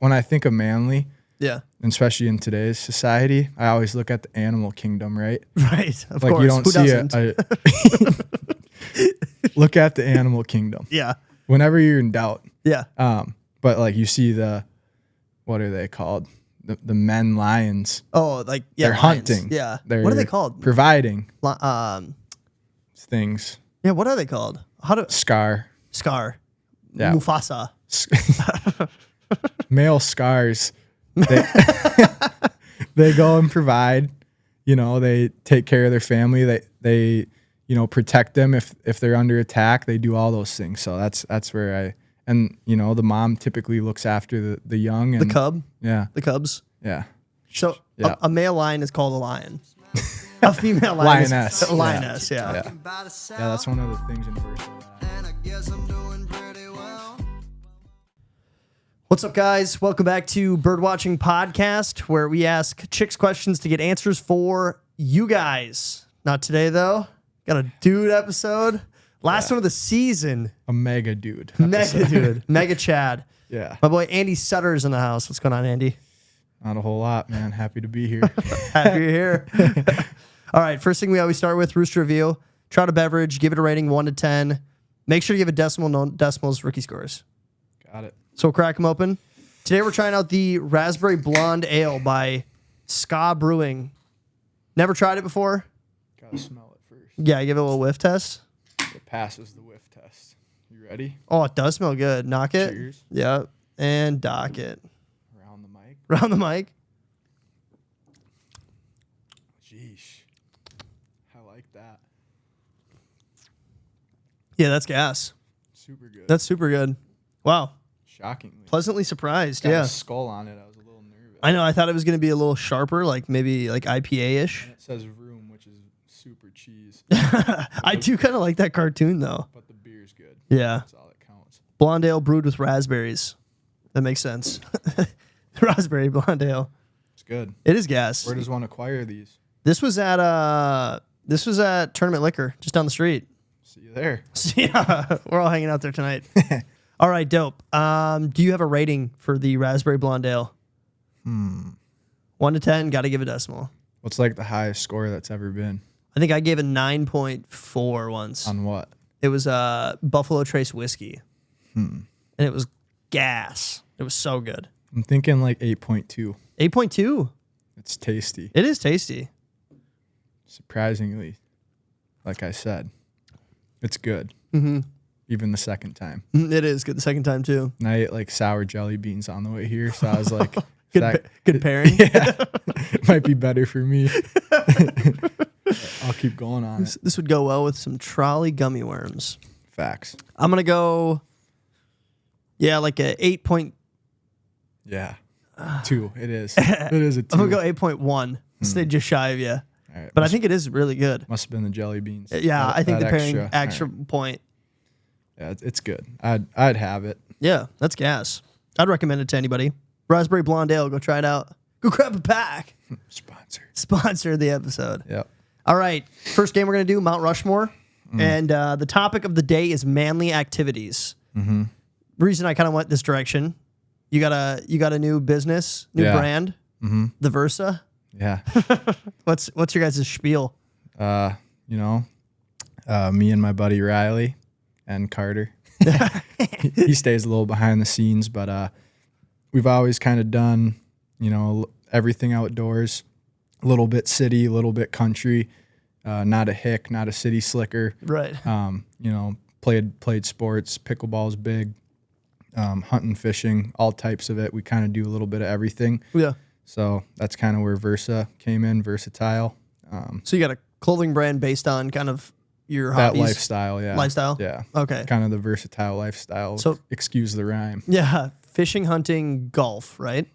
when I think of manly, yeah, and especially in today's society, I always look at the animal kingdom, right? Right. Of like course. you don't Who see doesn't? look at the animal kingdom. Yeah. Whenever you're in doubt. Yeah. But like you see what are they called? The men lions. Oh, like they're lions. hunting. Yeah. They're what are they called? Providing things. Yeah. What are they called? Scar. Yeah. Mufasa. Male scars. They go and provide. They take care of their family. They protect them if they're under attack. They do all those things. So that's where the mom typically looks after the young and the cub. Yeah. The cubs. Yeah. So yeah. A male lion is called a lion. A female lion lioness. Is a lioness. Yeah. Yeah, that's one of the things in Versa. What's up, guys? Welcome back to Birdwatching Podcast, where we ask chicks questions to get answers for you guys. Not today, though. Got a dude episode. Last one of the season. A mega dude. Mega dude. Mega Chad. Yeah. My boy Andy Sutterer is in the house. What's going on, Andy? Not a whole lot, man. Happy to be here. Happy you're here. All right. First thing we always start with, Rooster Review. Try a beverage. Give it a rating 1 to 10. Make sure to give a decimal, no decimals, rookie scores. Got it. So we'll crack them open. Today we're trying out the Raspberry Blonde Ale by Ska Brewing. Never tried it before? Gotta smell it first. Yeah, give it a little whiff test. It passes the whiff test. You ready? Oh, it does smell good. Knock it. Cheers. Yeah. And dock it. Around the mic. Around the mic. Jeesh. I like that. Yeah, that's gas. Super good. That's super good. Wow. Shockingly. Pleasantly surprised. Got Yeah. a skull on it. I was a little nervous. I know. I thought it was going to be a little sharper, like maybe like IPA-ish. And it says room, which is super cheese. I do kind of like that cartoon, though. But the beer's good. Yeah. That's all that counts. Blonde ale brewed with raspberries. That makes sense. Raspberry blonde ale. It's good. It is gas. Where does one acquire these? This was at Tournament Liquor, just down the street. See you there. So, yeah, we're all hanging out there tonight. All right, dope. Do you have a rating for the Raspberry Blonde Ale? 1 to 10, got to give a decimal. What's like the highest score that's ever been? I think I gave a 9.4 once. On what? It was Buffalo Trace whiskey. And it was gas. It was so good. I'm thinking like 8.2. 8.2? It's tasty. It is tasty. Surprisingly, like I said, it's good. Mm-hmm. Even the second time. It is good the second time, too. And I ate like sour jelly beans on the way here, so I was like, Good pairing. Yeah, it might be better for me. I'll keep going on it. This would go well with some trolley gummy worms. Facts. I'm going to go, like a 8 point. Yeah. 2. It is. It is a 2. I'm going to go 8.1. Stay just shy of you. All right, But I think it is really good. must have been the jelly beans. Yeah, I think the pairing extra. extra All right. point. Yeah, it's good. I'd have it. Yeah, that's gas. I'd recommend it to anybody. Raspberry Blonde Ale, go try it out. Go grab a pack. Sponsor the episode. Yep. All right, first game we're going to do, Mount Rushmore. And the topic of the day is manly activities. Mm-hmm. Reason I kind of went this direction, you got a new business, new brand, the Versa. Yeah. What's your guys' spiel? Me and my buddy Riley and Carter. he stays a little behind the scenes, but we've always kind of done, everything outdoors, a little bit city, a little bit country, not a hick, not a city slicker. Right. Played sports, pickleball's big, hunting, fishing, all types of it. We kind of do a little bit of everything. Yeah. So that's kind of where Versa came in, versatile. So you got a clothing brand based on kind of your That hobbies? lifestyle, yeah. Lifestyle? Yeah. Okay. Kind of the versatile lifestyle. So- excuse the rhyme. Yeah. Fishing, hunting, golf, right?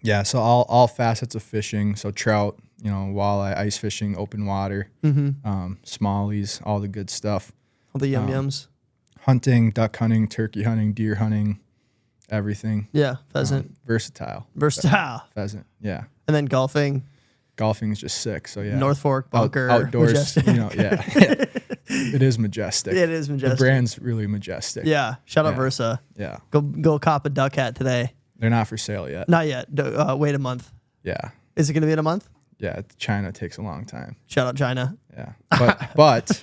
Yeah, so all facets of fishing. So trout, walleye, ice fishing, open water, smallies, all the good stuff. All the yums. Hunting, duck hunting, turkey hunting, deer hunting, everything. Yeah. Pheasant. Versatile. Pheasant, yeah. And then golfing. Golfing is just sick. So yeah. North Fork, Bunker, outdoors, Majestic. yeah. It is majestic. It is majestic. The brand's really majestic. Yeah. Shout out Yeah. Versa. Yeah. Go cop a duck hat today. They're not for sale yet. Not yet. Wait a month. Yeah. Is it going to be in a month? Yeah. China takes a long time. Shout out China. Yeah. But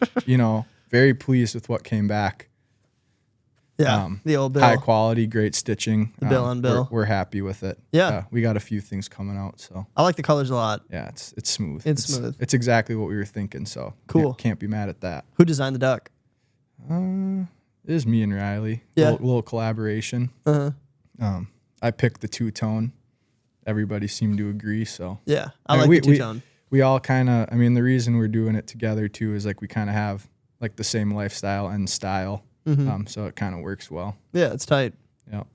very pleased with what came back. Yeah. The old bill. High quality, great stitching. The bill on bill. We're happy with it. Yeah. We got a few things coming out. So I like the colors a lot. yeah, it's smooth. It's smooth. It's exactly what we were thinking. So cool. Can't be mad at that. Who designed the duck? It is me and Riley. Yeah. Little collaboration. Uh-huh. I picked the two-tone. Everybody seemed to agree. So yeah, I like the two-tone. We all kind of, the reason we're doing it together too is like we kind of have like the same lifestyle and style. So it kind of works well. Yeah, it's tight. Yep.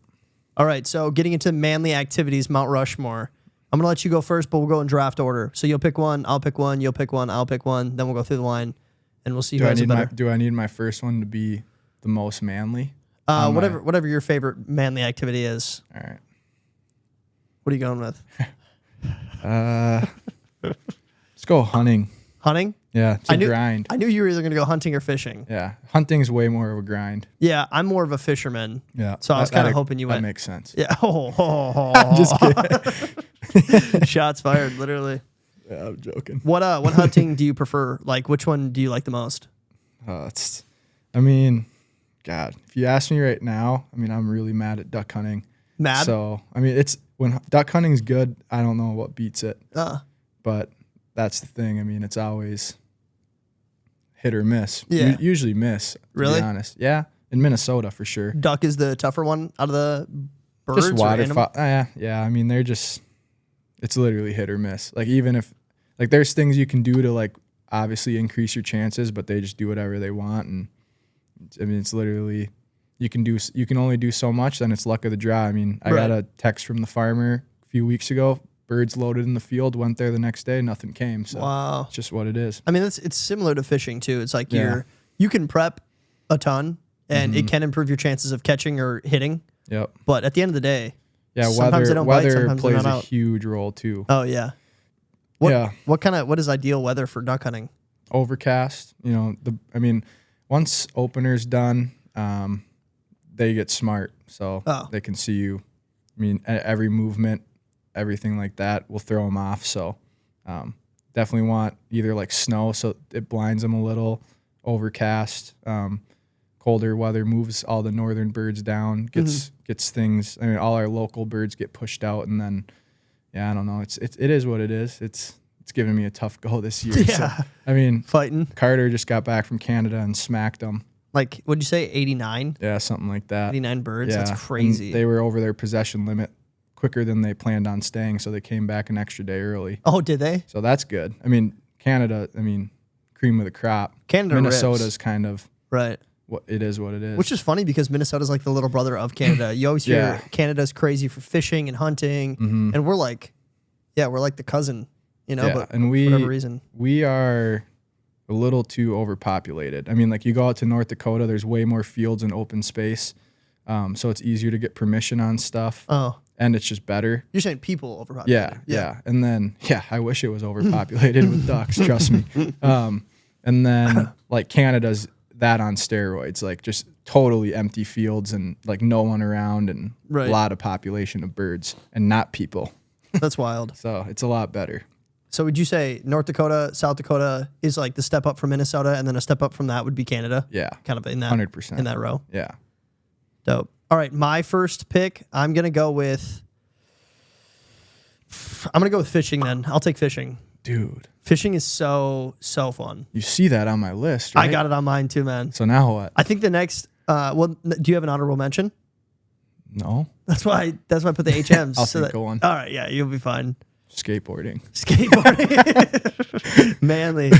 All right, so getting into manly activities, Mount Rushmore. I'm going to let you go first, but we'll go in draft order. So you'll pick one, I'll pick one, you'll pick one, I'll pick one. Then we'll go through the line, and we'll see who has it better. Do I need my first one to be the most manly? Whatever your favorite manly activity is. All right. What are you going with? Let's go hunting. Hunting? Yeah, it's a grind. I knew you were either going to go hunting or fishing. Yeah, hunting's way more of a grind. Yeah, I'm more of a fisherman. Yeah. So I was kind of hoping you went. That makes sense. Yeah. I'm just kidding. Shots fired, literally. Yeah, I'm joking. What hunting do you prefer? Like, which one do you like the most? God, if you ask me right now, I'm really mad at duck hunting. Mad? So, it's when duck hunting's good, I don't know what beats it. But that's the thing. It's always hit or miss. Yeah. Usually miss, to really? be honest. Yeah, in Minnesota for sure. Duck is the tougher one out of the birds? Just waterfowl. Yeah. They're just, it's literally hit or miss. Like, even if, like, there's things you can do to, like, obviously increase your chances, but they just do whatever they want. And, it's literally, you can only do so much, then it's luck of the draw. I got a text from the farmer a few weeks ago. Birds loaded in the field, went there the next day, nothing came. So wow. It's just what it is. It's similar to fishing too. It's like you can prep a ton and it can improve your chances of catching or hitting. Yep. But at the end of the day, yeah, sometimes they don't bite, sometimes plays they're not a out. huge role too. Oh yeah. What is ideal weather for duck hunting? Overcast. Once opener's done, they get smart, so they can see you. Every movement, everything like that will throw them off. So definitely want either like snow, so it blinds them a little. Overcast, colder weather moves all the northern birds down, gets things. All our local birds get pushed out, and then I don't know. It is what it is. It's giving me a tough go this year. Yeah. So, fighting. Carter just got back from Canada and smacked them. Like, what'd you say, 89? Yeah, something like that. 89 birds? Yeah. That's crazy. And they were over their possession limit quicker than they planned on staying, so they came back an extra day early. Oh, did they? So that's good. Canada, cream of the crop. Minnesota's rips. Kind of right. What it is. Which is funny because Minnesota's like the little brother of Canada. You always hear Canada's crazy for fishing and hunting, and we're like the cousin, but and for whatever reason. We are a little too overpopulated. You go out to North Dakota, there's way more fields and open space, so it's easier to get permission on stuff. Oh. And it's just better. You're saying people overpopulated. Yeah. And then, I wish it was overpopulated with ducks, trust me. And then, like, Canada's that on steroids, like, just totally empty fields and, like, no one around and a lot of population of birds and not people. That's wild. So it's a lot better. So would you say North Dakota, South Dakota is, like, the step up from Minnesota, and then a step up from that would be Canada? Yeah. Kind of in that 100%. In that row? Yeah. Dope. All right, my first pick, I'm going to go with fishing then. I'll take fishing. Dude. Fishing is so fun. You see that on my list, right? I got it on mine too, man. So now what? I think the next, do you have an honorable mention? No. That's why I put the HMs. I'll think of one. All right, yeah, you'll be fine. Skateboarding. Manly.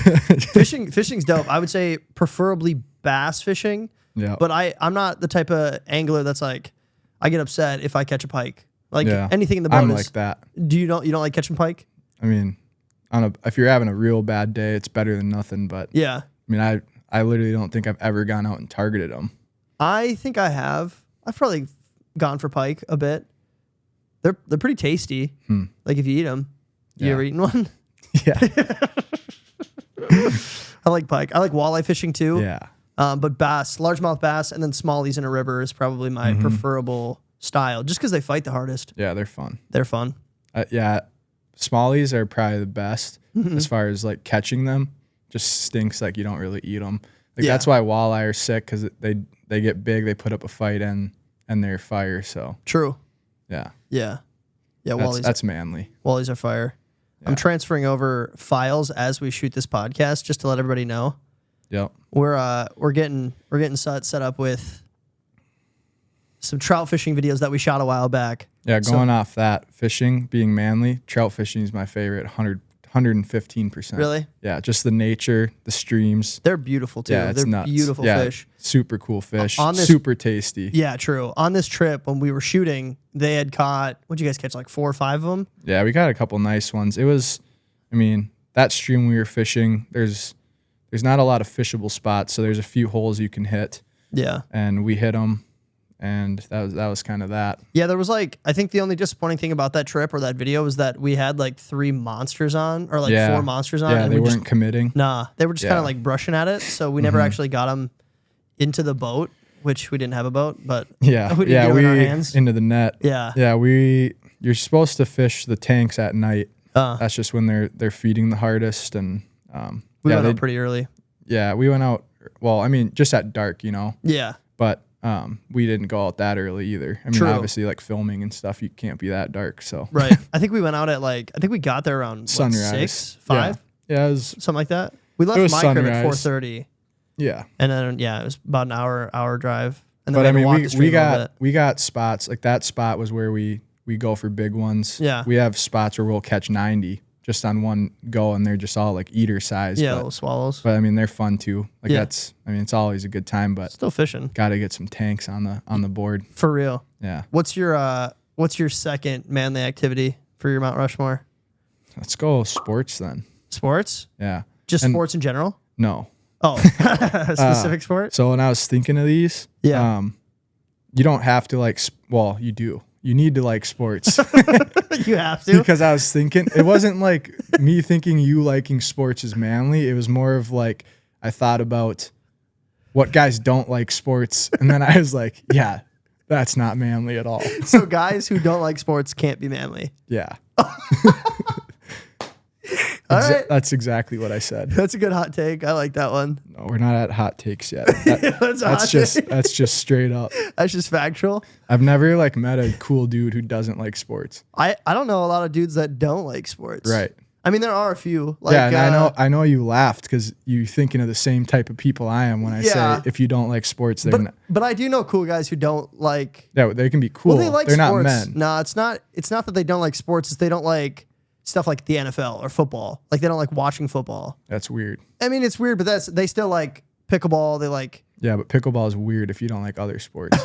Fishing's dope. I would say preferably bass fishing. Yeah. But I'm not the type of angler that's like, I get upset if I catch a pike. Like anything in the boat I'm like that. You don't like catching pike? If you're having a real bad day, it's better than nothing. But yeah. I literally don't think I've ever gone out and targeted them. I think I have. I've probably gone for pike a bit. They're pretty tasty. Like if you eat them. You ever eaten one? Yeah. I like pike. I like walleye fishing too. Yeah. But bass, largemouth bass, and then smallies in a river is probably my preferable style just because they fight the hardest. Yeah, they're fun. They're fun. Yeah, smallies are probably the best as far as like catching them. Just stinks like you don't really eat them. Like that's why walleye are sick because they get big, they put up a fight and they're fire. So true. Yeah. Wallies. That's manly. Wallies are fire. Yeah. I'm transferring over files as we shoot this podcast just to let everybody know. Yep. We're getting set up with some trout fishing videos that we shot a while back. Yeah, going off that, fishing, being manly, trout fishing is my favorite, 115%. Really? Yeah, just the nature, the streams. They're beautiful too. Yeah, it's They're nuts. beautiful fish. Super cool fish. Super tasty. Yeah, true. On this trip, when we were shooting, they had caught, what'd you guys catch, like 4 or 5 of them? Yeah, we got a couple nice ones. It was, that stream we were fishing, there's not a lot of fishable spots, so there's a few holes you can hit. Yeah. And we hit them. And that was kind of that. Yeah, there was like, I think the only disappointing thing about that trip or that video was that we had like 3 monsters on, or like 4 monsters on. Yeah, and they weren't committing. Nah, they were just kind of like brushing at it. So we never actually got them into the boat, which we didn't have a boat, but we didn't get them in our hands. Into the net. Yeah. Yeah, you're supposed to fish the tanks at night. That's just when they're feeding the hardest. And we went out pretty early. Yeah, we went out, just at dark, Yeah. But we didn't go out that early either. Obviously, like filming and stuff, you can't be that dark. So right. I think we went out at I think we got there around sunrise. 6, 5? Yeah, it was something like that. We left my crib at 4:30. Yeah. And then it was about an hour drive. And then we we got spots. Like that spot was where we go for big ones. Yeah. We have spots where we'll catch 90 just on one go, and they're just all like eater size. Yeah, little swallows. But they're fun too. Like it's always a good time, but still fishing. Got to get some tanks on the board. For real. Yeah. What's your second manly activity for your Mount Rushmore? Let's go sports then. Sports? Yeah. Just sports in general? No. Oh, a specific sport? So when I was thinking of these, you don't have to you do. You need to like sports. You have to? Because I was thinking, it wasn't like me thinking you liking sports is manly. It was more of like, I thought about what guys don't like sports. And then I was like, yeah, that's not manly at all. So guys who don't like sports can't be manly. Yeah. All right. That's exactly what I said. That's a good hot take. I like that one. No, we're not at hot takes yet. That's just straight up. That's just factual. I've never met a cool dude who doesn't like sports. I don't know a lot of dudes that don't like sports. Right. There are a few. And I know you laughed because you're thinking of the same type of people I am when I say if you don't like sports, they're not. But I do know cool guys who don't like. Yeah, they can be cool. Well, they like they're sports. Not men. No, it's not. It's not that they don't like sports. It's they don't like stuff like the NFL or football. Like they don't like watching football. That's weird. It's weird, but they still like pickleball. They like. Yeah, but pickleball is weird if you don't like other sports.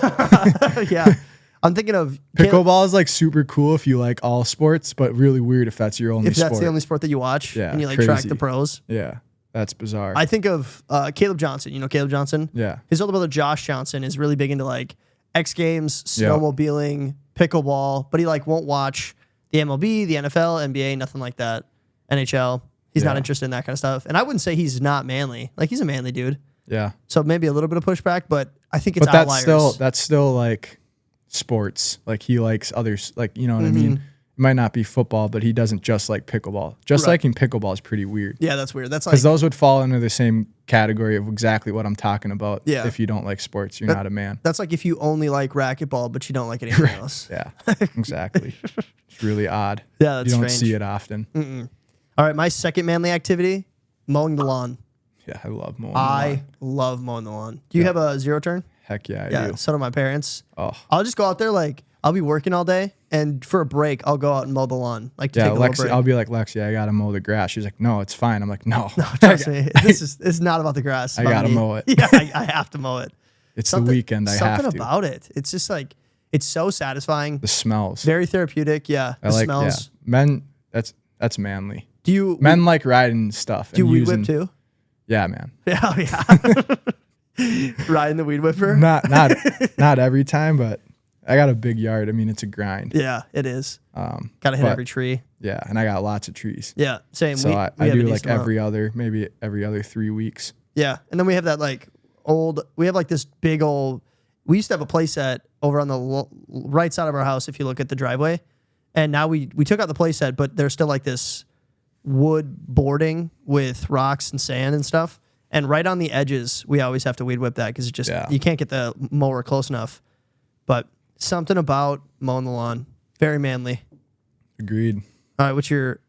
Yeah. I'm thinking of pickleball is super cool if you like all sports, but really weird if that's your only sport. If that's the only sport that you watch and you track the pros. Yeah, that's bizarre. I think of Caleb Johnson. You know Caleb Johnson? Yeah. His older brother Josh Johnson is really big into X Games, snowmobiling, pickleball, but he won't watch the MLB, the NFL, NBA, nothing like that. NHL. He's not interested in that kind of stuff. And I wouldn't say he's not manly. He's a manly dude. Yeah. So maybe a little bit of pushback, but I think it's outliers. That's still sports. He likes others. You know what I mean? It might not be football, but he doesn't just like pickleball. Just liking pickleball is pretty weird. Yeah, that's weird. That's because those would fall into the same category of exactly what I'm talking about. Yeah. If you don't like sports, you're not a man. That's like if you only like racquetball, but you don't like anything else. Yeah, exactly. It's really odd. Yeah, that's you don't strange. see it often. All right, my second manly activity, mowing the lawn. Yeah, I love mowing the lawn. Love mowing the lawn. Do you have a zero turn? Heck yeah, I do. So do my parents. Oh. I'll just go out there I'll be working all day, and for a break, I'll go out and mow the lawn. Take a little break. I'll be like, Lexi, I gotta mow the grass. She's like, no, it's fine. I'm like, no. Trust me. It's not about the grass. I gotta mow it. Yeah, I have to mow it. It's the weekend. I have to. Something about it. It's just it's so satisfying. The smells. Very therapeutic. Yeah. The smells. Yeah. Men, that's manly. Men like riding stuff. Do you weed whip too? Yeah, man. Yeah. Riding the weed whipper? Not every time, but I got a big yard. It's a grind. Yeah, it is. Gotta hit every tree. Yeah, and I got lots of trees. Yeah, same. So I do maybe every other 3 weeks. Yeah, and then we have that we have this big old we used to have a playset over on the right side of our house if you look at the driveway. And now we took out the playset, but there's still like this wood boarding with rocks and sand and stuff. And right on the edges, we always have to weed whip that because it just you can't get the mower close enough. But something about mowing the lawn, very manly. Agreed. All right, what's your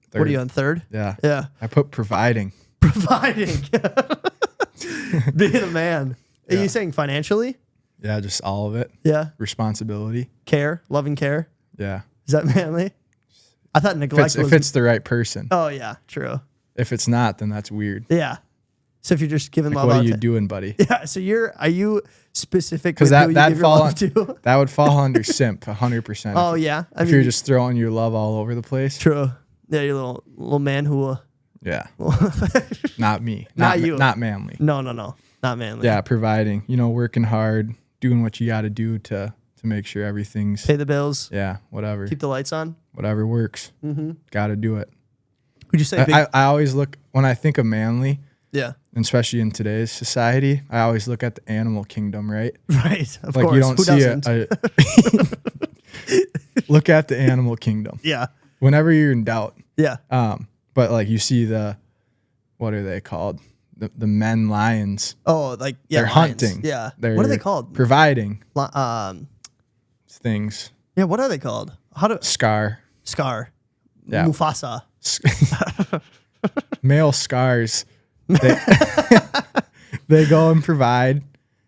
third. What are you on, third? Yeah. Yeah. I put providing. Providing. Being a man. Are you saying financially? Yeah, just all of it. Yeah. Responsibility. Care, loving care. Yeah. Is that manly? I thought neglect was... If it's the right person. Oh, yeah, true. If it's not, then that's weird. Yeah. So if you're just giving love what out are you doing, buddy? Yeah, so are you specific with who you give your love to? That would fall under simp 100%. Oh, yeah? If you're just throwing your love all over the place. True. Yeah, your little man who... Yeah. Not me. Not you. Not manly. No. Not manly. Yeah, providing. Working hard, doing what you got to do to make sure everything's... Pay the bills. Yeah, whatever. Keep the lights on. Whatever works. Mm-hmm. Got to do it. Would you say I always look... When I think of manly... Yeah. And especially in today's society, I always look at the animal kingdom, right? Right. Of like course. you don't Who see doesn't? Look at the animal kingdom. Yeah. Whenever you're in doubt. Yeah. But like you see what are they called? The men lions. Oh, like they're lions. hunting. Yeah. They're what are they called? Providing things. Yeah. What are they called? Scar. Yeah. Mufasa. Male scars. They go and provide.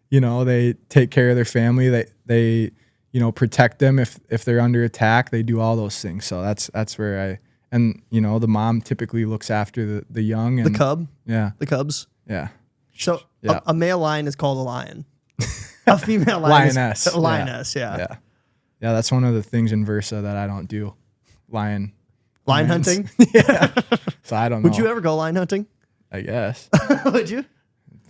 They take care of their family. They protect them if they're under attack. They do all those things. So that's where the mom typically looks after the young and the cub. Yeah. The cubs. Yeah. So a male lion is called a lion. A female lion lioness. A lioness. Yeah. Yeah. Yeah. That's one of the things in Versa that I don't do. Lion hunting. Yeah. So I don't know. Would you ever go lion hunting? I guess. Would you?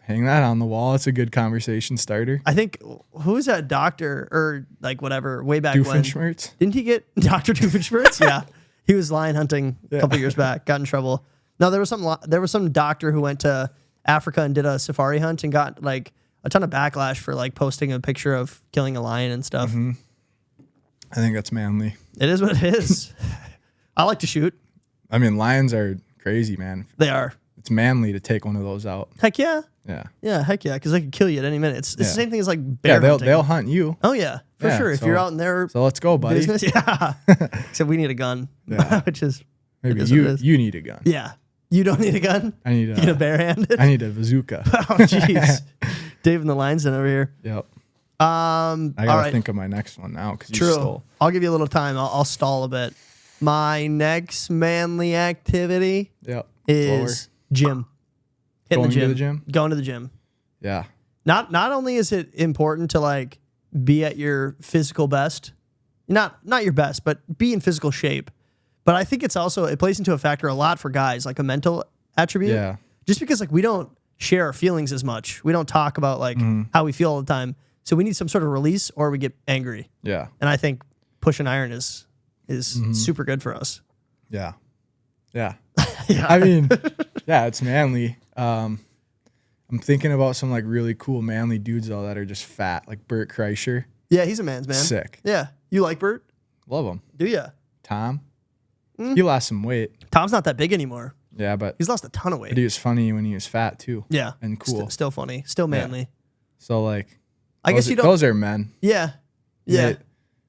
Hang that on the wall. It's a good conversation starter. I think, who is that doctor or like whatever way back Doofenshmirtz? when? Didn't he get Dr. Doofenshmirtz? Yeah. He was lion hunting a couple years back, got in trouble. No, there was some doctor who went to Africa and did a safari hunt and got like a ton of backlash for like posting a picture of killing a lion and stuff. Mm-hmm. I think that's manly. It is what it is. I like to shoot. I mean, lions are crazy, man. They are. It's manly to take one of those out. Heck yeah. Yeah. Yeah, heck yeah, because they could kill you at any minute. It's the same thing as like bear hunting. They'll hunt you. Oh yeah, for sure. If you're out in their so let's go, buddy. business, yeah. Except we need a gun, which is maybe you need a gun. Yeah, you don't need a gun. I need a bare-handed. I need a bazooka. Oh jeez, Dave and the line's in over here. Yep. I gotta think of my next one now because you stole. I'll give you a little time. I'll stall a bit. My next manly activity is gym. Going to the gym? Going to the gym. Yeah. Not only is it important to like be at your physical best, not your best, but be in physical shape. But I think it plays into a factor a lot for guys, like a mental attribute. Yeah. Just because like we don't share our feelings as much. We don't talk about like how we feel all the time. So we need some sort of release or we get angry. Yeah. And I think pushing iron is super good for us. Yeah. Yeah. Yeah. I mean, yeah, it's manly. I'm thinking about some like really cool manly dudes though that are just fat, like Bert Kreischer. Yeah, he's a man's man. Sick. Yeah. You like Bert? Love him. Do you? Tom? He lost some weight. Tom's not that big anymore. Yeah, but he's lost a ton of weight. But he was funny when he was fat too. Yeah. And cool. Still funny. Still manly. Yeah. So like I guess you don't. Those are men. Yeah. Yeah.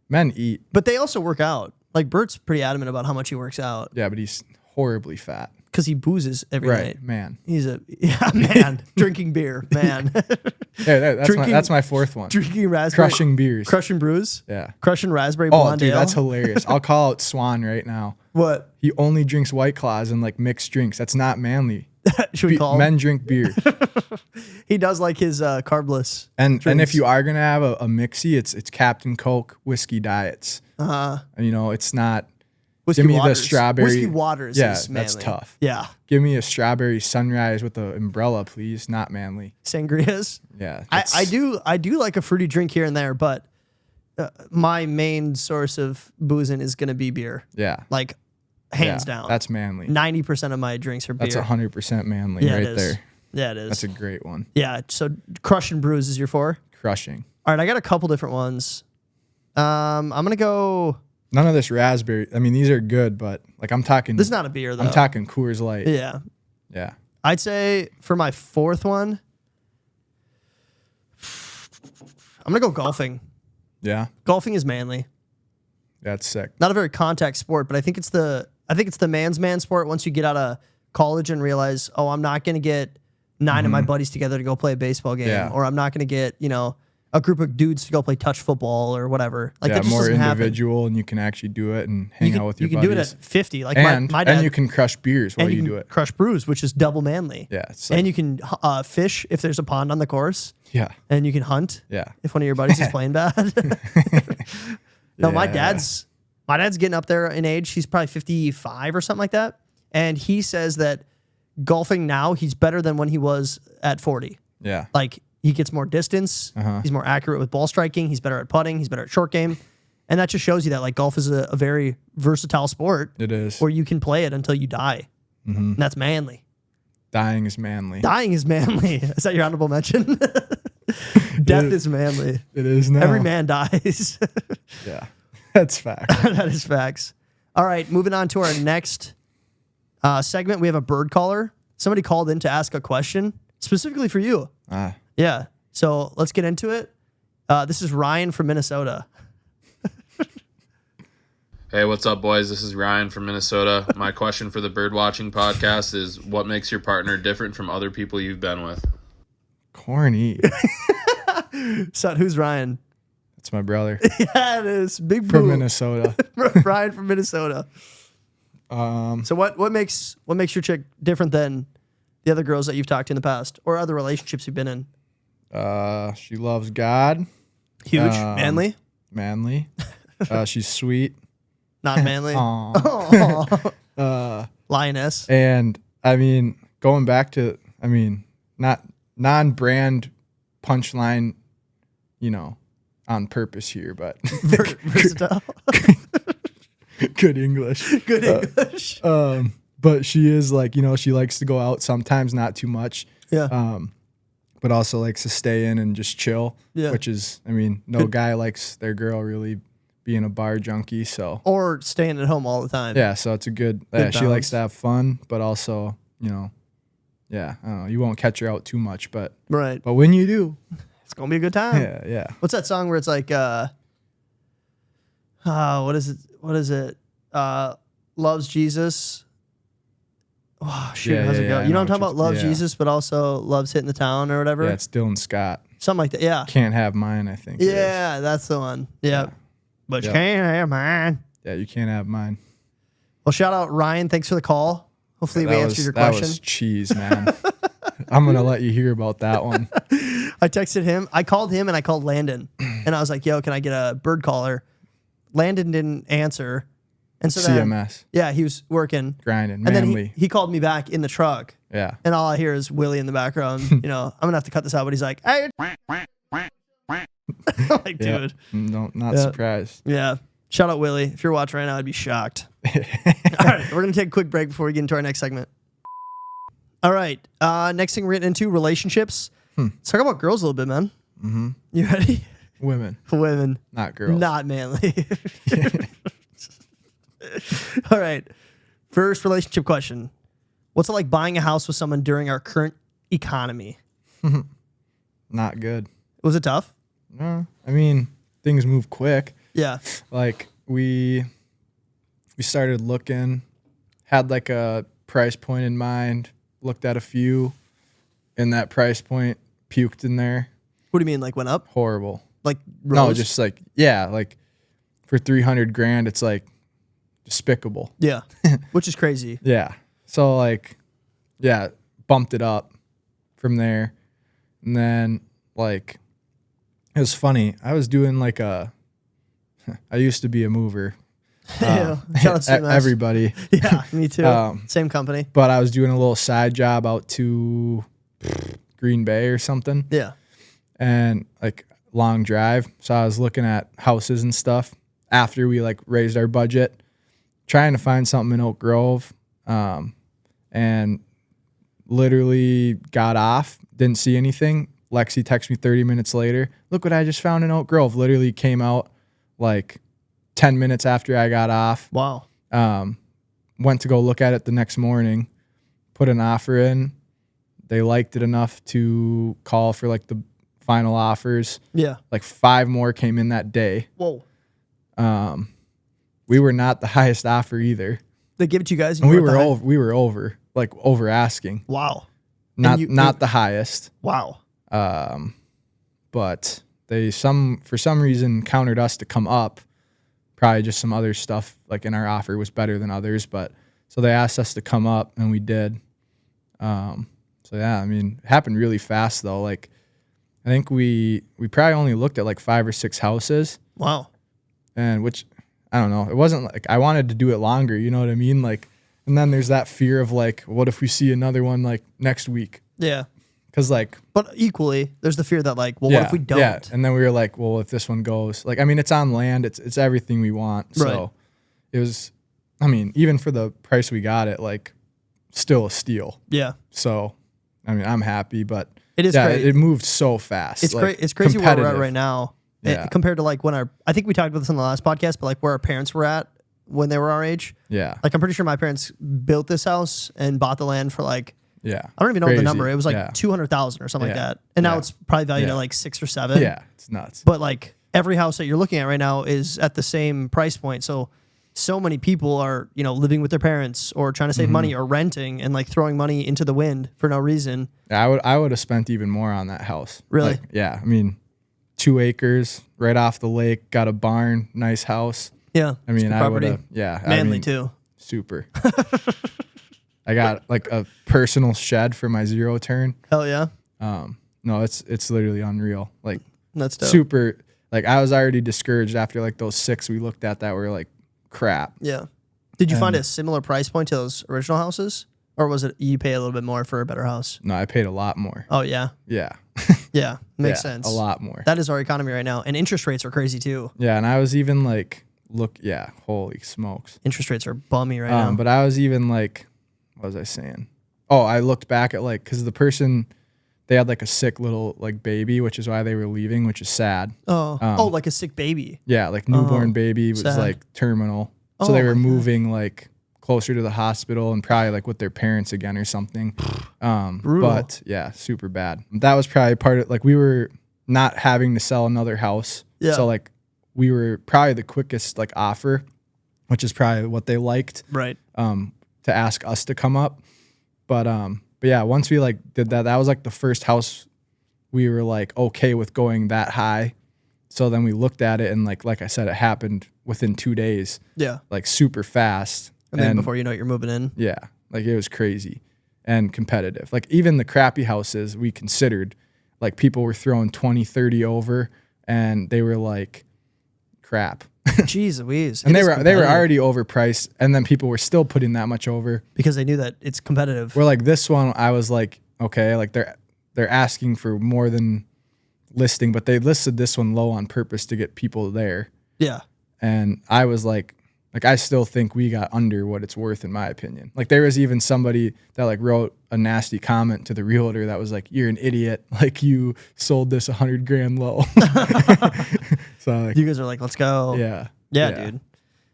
Men eat. But they also work out. Like Bert's pretty adamant about how much he works out. Yeah, but he's horribly fat. Because he boozes every night. Man. He's man. Drinking beer, man. Yeah, that's my fourth one. Drinking raspberry. Crushing beers. Crushing brews. Yeah. Crushing raspberry blonde ale. That's hilarious. I'll call out Swan right now. What? He only drinks White Claws and like mixed drinks. That's not manly. Should we call him? Men drink beer. He does like his carbless. And if you are gonna have a mixie, it's Captain Coke whiskey diets. It's not. Whiskey give me waters. the strawberry. Whiskey waters. Yeah, is manly. that's tough. Yeah. Give me a strawberry sunrise with an umbrella, please. Not manly. Sangrias. Yeah. I do like a fruity drink here and there, but my main source of boozing is gonna be beer. Yeah. Like hands down. That's manly. 90% of my drinks are beer. That's 100% manly right there. Yeah, it is. That's a great one. Yeah. So crushing brews is your 4? crushing. All right, I got a couple different ones. I'm going to go... None of this raspberry. I mean, these are good, but like I'm talking... This is not a beer, though. I'm talking Coors Light. Yeah. Yeah. I'd say for my fourth one, I'm going to go golfing. Yeah. Golfing is manly. That's sick. Not a very contact sport, but I think it's the man's man sport once you get out of college and realize, oh, I'm not going to get 9 of my buddies together to go play a baseball game, or I'm not going to get, a group of dudes to go play touch football or whatever. Like that just more doesn't individual, and you can actually do it and hang out with your buddies. You can do it at 50. Like and, my dad. And you can crush beers while you do it. Crush brews, which is double manly. Yeah. And you can fish if there's a pond on the course. Yeah. And you can hunt. Yeah. If one of your buddies is playing bad. No, my dad's getting up there in age. He's probably 55 or something like that. And he says that golfing now, he's better than when he was at 40. Yeah. Like he gets more distance. He's more accurate with ball striking. He's better at putting. He's better at short game. And that just shows you that like golf is a very versatile sport. It is. Where you can play it until you die. And that's manly. Dying is manly. Dying is manly. Is that your honorable mention? Death is manly. It is now. Every man dies. Yeah. That's facts. That is facts. All right, moving on to our next segment. We have a bird caller. Somebody called in to ask a question specifically for you. Yeah. So let's get into it. This is Ryan from Minnesota. Hey, what's up, boys? This is Ryan from Minnesota. My question for the Birdwatching Podcast is, what makes your partner different from other people you've been with? Corny. So who's Ryan? That's my brother. Yeah, it is. Big From boo. Minnesota. Ryan from Minnesota. So what makes your chick different than the other girls that you've talked to in the past or other relationships you've been in? She loves God. Huge. Manly? Manly. She's sweet. Not manly. Lioness. And I mean, going back to, not non-brand punchline, on purpose here, but versatile. Good English. Good English. But she is like, she likes to go out sometimes, not too much. Yeah. But also likes to stay in and just chill. Yeah. Which is, no guy likes their girl really being a bar junkie. So. Or staying at home all the time. Yeah. So it's a good she balance. likes to have fun, but also, yeah, I don't know, you won't catch her out too much, but. Right. But when you do. It's going to be a good time. Yeah. Yeah. What's that song where it's like, what is it? What is it? Loves Jesus. Oh, shoot. How's it go? You know what I'm talking about? Loves Jesus, but also loves hitting the town or whatever? Yeah, it's Dylan Scott. Something like that. Yeah. Can't have mine, I think. Yeah, that's the one. Yeah. But you can't have mine. Yeah, you can't have mine. Well, shout out Ryan. Thanks for the call. Hopefully we answered your question. That was cheese, man. I'm going to let you hear about that one. I texted him. I called him and I called Landon. And I was like, yo, can I get a bird caller? Landon didn't answer. And so then, CMS. Yeah, he was working. Grinding, and manly. then he called me back in the truck. Yeah. And all I hear is Willie in the background. I'm going to have to cut this out, but he's like, hey. I'm like, dude. No, not surprised. Yeah. Shout out Willie. If you're watching right now, I'd be shocked. All right. We're going to take a quick break before we get into our next segment. All right. Next thing we're getting into, relationships. Let's talk about girls a little bit, man. Mm-hmm. You ready? Women. Women. Not girls. Not manly. All right. First relationship question. What's it like buying a house with someone during our current economy? Not good. Was it tough? No. Things move quick. Yeah. Like we started looking, had like a price point in mind, looked at a few, and that price point puked in there. What do you mean? Like went up? Horrible. Like rose? No, just like, yeah, like for $300,000, it's like despicable. Yeah. Which is crazy. Yeah. So like, yeah, bumped it up from there. And then like, it was funny. I was doing like I used to be a mover. Shout out to everybody. Yeah, me too. Same company. But I was doing a little side job out to Green Bay or something. Yeah. And like long drive. So I was looking at houses and stuff after we like raised our budget, trying to find something in Oak Grove. And literally got off, didn't see anything, Lexi texts me 30 minutes later. Look what I just found in Oak Grove. Literally came out like 10 minutes after I got off. Wow. Went to go look at it the next morning, put an offer in. They liked it enough to call for like the final offers. Yeah. Like 5 more came in that day. Whoa. We were not the highest offer either. They give it to you guys. And we were over, like over asking. Wow. Not the highest. Wow. But they for some reason countered us to come up. Probably just some other stuff like in our offer was better than others, but so they asked us to come up and we did. So yeah, I mean, it happened really fast though. Like I think we probably only looked at like 5 or 6 houses. Wow. And which I don't know. It wasn't like I wanted to do it longer, you know what I mean? Like, and then there's that fear of like, what if we see another one like next week? Yeah. Cause like, but equally, there's the fear that like, well, what if we don't? Yeah. And then we were like, well, if this one goes, like, I mean, it's on land, it's everything we want. Right. So it was, I mean, even for the price we got it, like, still a steal. Yeah. So, I mean, I'm happy, but it is great. It moved so fast. It's like, great. It's crazy where we're at right now. Yeah. Compared to like when I think we talked about this on the last podcast, but like where our parents were at when they were our age. Yeah. Like I'm pretty sure my parents built this house and bought the land for like, yeah, I don't even know Crazy. the number. It was like 200,000 or something like that. And now it's probably valued at like 6 or 7. Yeah. It's nuts. But like every house that you're looking at right now is at the same price point. So many people are, living with their parents or trying to save money or renting and like throwing money into the wind for no reason. I would have spent even more on that house. Really? Like, yeah. I mean, 2 acres right off the lake, got a barn, nice house. Yeah. I mean, I would have, Manly too. Super. I got like a personal shed for my 0 turn. Hell yeah. No, it's literally unreal. Like that's dope. Super. Like I was already discouraged after like those 6 we looked at that were like crap. Yeah. Did you find a similar price point to those original houses? Or was it you pay a little bit more for a better house? No, I paid a lot more. Oh, yeah? Yeah. Yeah. Makes sense. A lot more. That is our economy right now. And interest rates are crazy too. Yeah. And I was even like, holy smokes. Interest rates are bummy right now. But I was even like, what was I saying? Oh, I looked back at like, because the person, they had like a sick little like baby, which is why they were leaving, which is sad. Oh, like a sick baby. Yeah, like newborn baby was sad. like terminal. So Oh they were my moving like closer to the hospital and probably like with their parents again or something. Brutal. But yeah, super bad. That was probably part of like we were not having to sell another house. Yeah. So like we were probably the quickest like offer, which is probably what they liked. Right. To ask us to come up. But yeah, once we like did that, that was like the first house we were like okay with going that high. So then we looked at it and like I said, it happened within 2 days. Yeah. Like super fast. And then before you know it, you're moving in. Yeah. Like it was crazy and competitive. Like even the crappy houses we considered, like people were throwing 20, 30 over and they were like crap. Jeez Louise. And they were already overpriced, and then people were still putting that much over because they knew that it's competitive. Where like this one, I was like, okay, like they're asking for more than listing, but they listed this one low on purpose to get people there. Yeah. And I was like I still think we got under what it's worth in my opinion. Like there was even somebody that like wrote a nasty comment to the realtor that was like, "You're an idiot. Like you sold this $100,000 low." So like, you guys are like, "Let's go." Yeah, dude.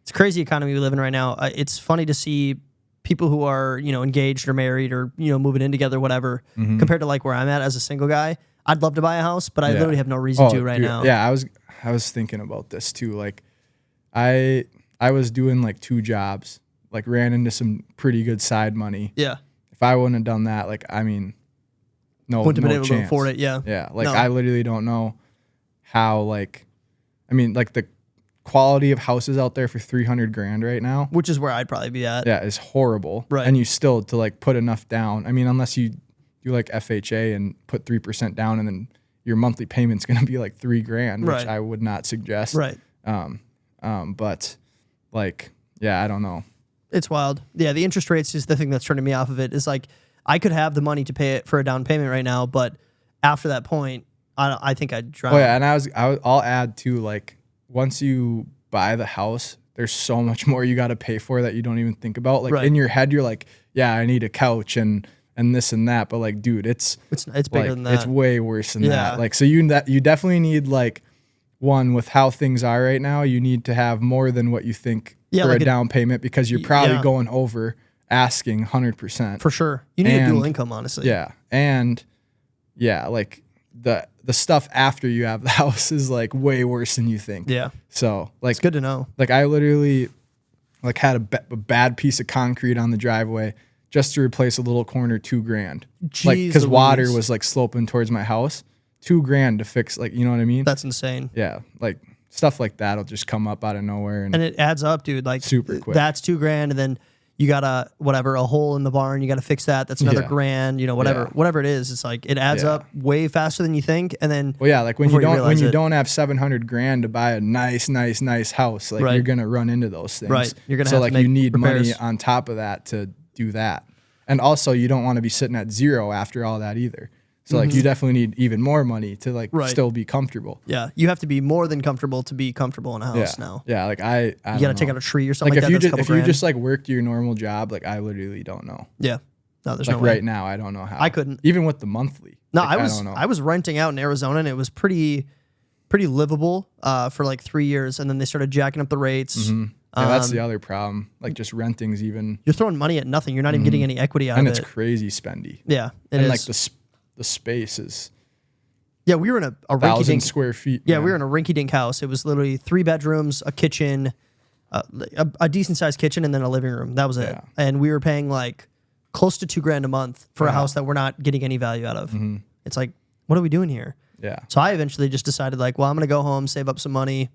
It's a crazy economy we live in right now. It's funny to see people who are engaged or married or moving in together, whatever, compared to like where I'm at as a single guy. I'd love to buy a house, but I literally have no reason to right now. Yeah, I was thinking about this too. Like I was doing like 2 jobs, like ran into some pretty good side money. Yeah. If I wouldn't have done that, like, I mean, wouldn't have been able chance. to afford it. Yeah. Yeah. Like I literally don't know how like, I mean, like the quality of houses out there for $300,000 right now, which is where I'd probably be at. Yeah. Is horrible. Right. And you still to like put enough down. I mean, unless you do like FHA and put 3% down and then your monthly payment's going to be like $3,000, which I would not suggest. Right. But like, yeah, I don't know. It's wild. Yeah, the interest rates is the thing that's turning me off of it. Is like I could have the money to pay it for a down payment right now, but after that point, I think I'd drown. Oh yeah, and I'll add too. Like once you buy the house, there's so much more you got to pay for that you don't even think about. Like in your head, you're like, yeah, I need a couch and and this and that. But like, dude, it's bigger like, than that. It's way worse than Yeah. that. Like, so you definitely need like one with how things are right now. You need to have more than what you think for like a down payment because you're probably yeah. going over asking 100%. For sure. You need a dual income, honestly. Yeah. And yeah, like the stuff after you have the house is like way worse than you think. Yeah. So like, It's good to know. like I literally like had a bad piece of concrete on the driveway just to replace a little corner, $2,000. Like, Jeez because water Louise. was like sloping towards my house, $2,000 to fix, like, you know what I mean? That's insane. Yeah. Like stuff like that'll just come up out of nowhere. And And it adds up, dude. Like super quick. That's $2,000, and then you got a hole in the barn. You got to fix that. That's another Yeah. grand. You know, whatever it is. It's like it adds Yeah. up way faster than you think. And then well, yeah, like when before you realize it. don't have $700,000 to buy a nice house, like Right. you're gonna run into those things. Right. You're gonna so have to like make you need repairs. money on top of that to do that, and also you don't want to be sitting at zero after all that either. So like you definitely need even more money to like Right. still be comfortable. yeah, you have to be more than comfortable to be comfortable in a house Yeah, now. yeah. Like I You got to don't take know. out a tree or something Like like that. if That's you $2,000. just like worked your normal job, like I literally don't know. Yeah. No, there's Like no way. right now, I don't know how. I couldn't. even with the monthly. No, like, I don't know. was renting out in Arizona, and it was pretty livable for like 3 years, and then they started jacking up the rates. Yeah, that's the other problem. Like just renting's even, You're throwing money at nothing. You're not even getting any equity out and of it's it. crazy spendy. Yeah, it And is. like the space is Yeah, we were in a 1,000 rinky-dink. square feet. Yeah, man. we were in a rinky-dink house. It was literally 3 bedrooms, a kitchen, a decent-sized kitchen, and then a living room. That was it. Yeah. And we were paying like close to $2,000 a month for a house that we're not getting any value out of. It's like, what are we doing here? Yeah. So I eventually just decided, like, well, I'm going to go home, save up some money,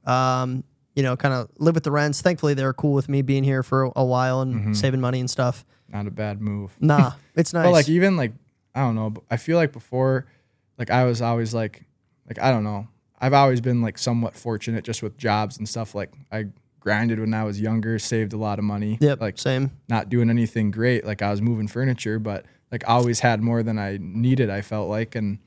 you know, kind of live with the rents. Thankfully, they were cool with me being here for a while and saving money and stuff. Not a bad move. Nah, it's nice. But like even like I don't know. I feel like before, like I was always like I don't know. I've always been like somewhat fortunate just with jobs and stuff. Like I grinded when I was younger, saved a lot of money. Yep, Like same. not doing anything great. Like I was moving furniture, but like always had more than I needed. I felt like and.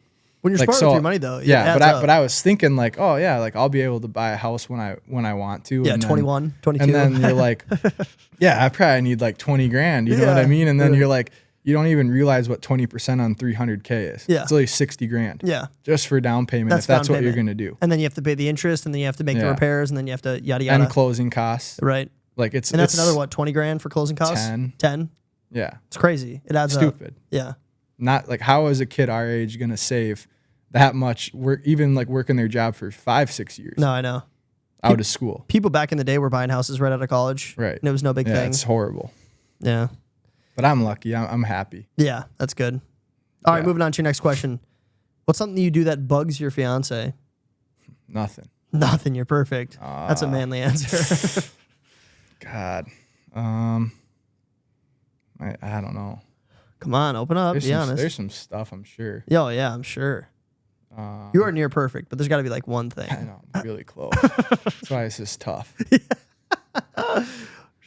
When you're Like, smart so- with your money, though, it Yeah, adds but up. I was thinking like, oh yeah, like I'll be able to buy a house when I want to. Yeah, and then- 21, 22. And then you're like, yeah, I probably need like 20 grand. You know what I Yeah, mean? And then right. you're like, you don't even realize what 20% on 300K is. Yeah. It's only 60 grand. Yeah. Just for down payment. That's if that's down what you're payment. going to do. And then you have to pay the interest, and then you have to make the Yeah. repairs, and then you have to yada yada. And closing costs. Right. Like it's, And that's it's another, what, 20 grand for closing costs? 10. 10? Yeah. It's crazy. It adds up. Stupid. Yeah. Not like how is a kid our age going to save that much? We're even like working their job for 5-6 years No, I know. out of school. People back in the day were buying houses right out of college. Right. And it was no big Yeah. thing. It's horrible. Yeah. But I'm lucky. I'm happy. Yeah, that's good. All right, Yeah. moving on to your next question. What's something you do that bugs your fiance? Nothing. Nothing. You're perfect. That's a manly answer. God. I don't know. Come on, open up. Be honest. There's some stuff, I'm sure. Oh, yeah, I'm sure. You are near perfect, but there's got to be like one thing. I know, I'm really close. That's why it's just tough. There's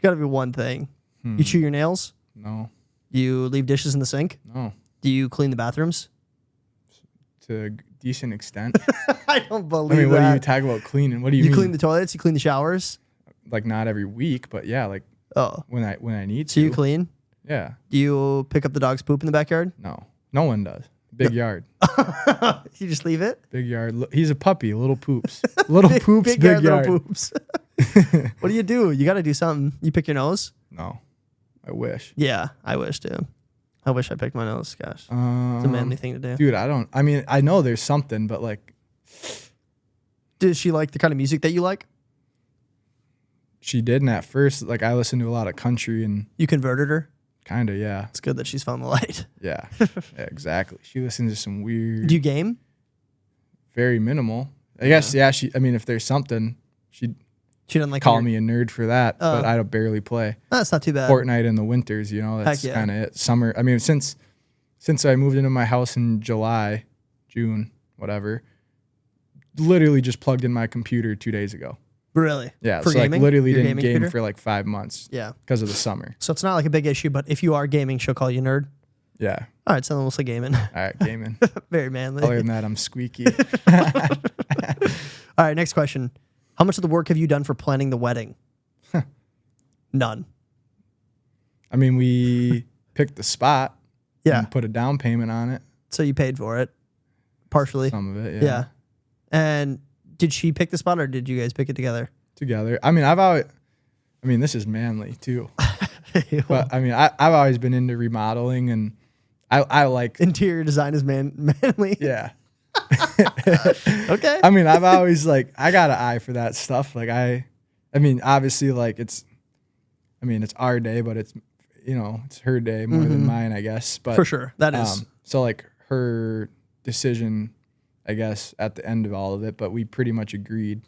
got to be one thing. You chew your nails? No, You leave dishes in the sink? no. Do you clean the bathrooms? To a decent extent. I don't I believe mean, what do that. you talk about cleaning? What do you You mean? clean the toilets? You clean the showers? Like not every week, but yeah, like Oh. when I need So to. you clean? Yeah. Do you pick up the dog's poop in the backyard? No one does. Big yard. You just leave it? Big yard. He's a puppy. Little poops. Little poops. Big yard. little poops. What do? You got to do something. You pick your nose? No, I wish. Yeah, I wish too. I wish I picked my nose. Gosh, it's a manly thing to do. Dude, I mean, I know there's something, but like, Does she like the kind of music that you like? she didn't at first. Like, I listened to a lot of country and You converted her? kind of, yeah. It's good that she's found the light. Yeah. Yeah, exactly. She listens to some weird, Do you game? very minimal. I guess, yeah, I mean, if there's something, she'd She doesn't like call me a nerd for that, but Oh. I don't barely play. That's not too bad. Fortnite in the winters, you know, that's Heck yeah. kind of it. Summer, I mean, since I moved into my house in June, whatever, literally just plugged in my computer 2 days ago. Really? Yeah, For so like gaming? literally Your didn't gaming game computer? for like 5 months Yeah. because of the summer. So it's not like a big issue, but if you are gaming, she'll call you nerd. Yeah. All right, so then we'll say gaming. All right, gaming. Very manly. Other than that, I'm squeaky. All right, next question. How much of the work have you done for planning the wedding? None. I mean, we picked the spot. Yeah. and put a down payment on it. So you paid for it, partially. Some of it, Yeah. And did she pick the spot or did you guys pick it together? Together. I mean, this is manly too. But I mean, I've always been into remodeling, and I like interior design is manly. Yeah. Okay. I mean, I've always I got an eye for that stuff. Like I mean, obviously it's our day, but it's her day more than mine, I guess. But for sure. That is. So her decision, I guess, at the end of all of it, but we pretty much agreed.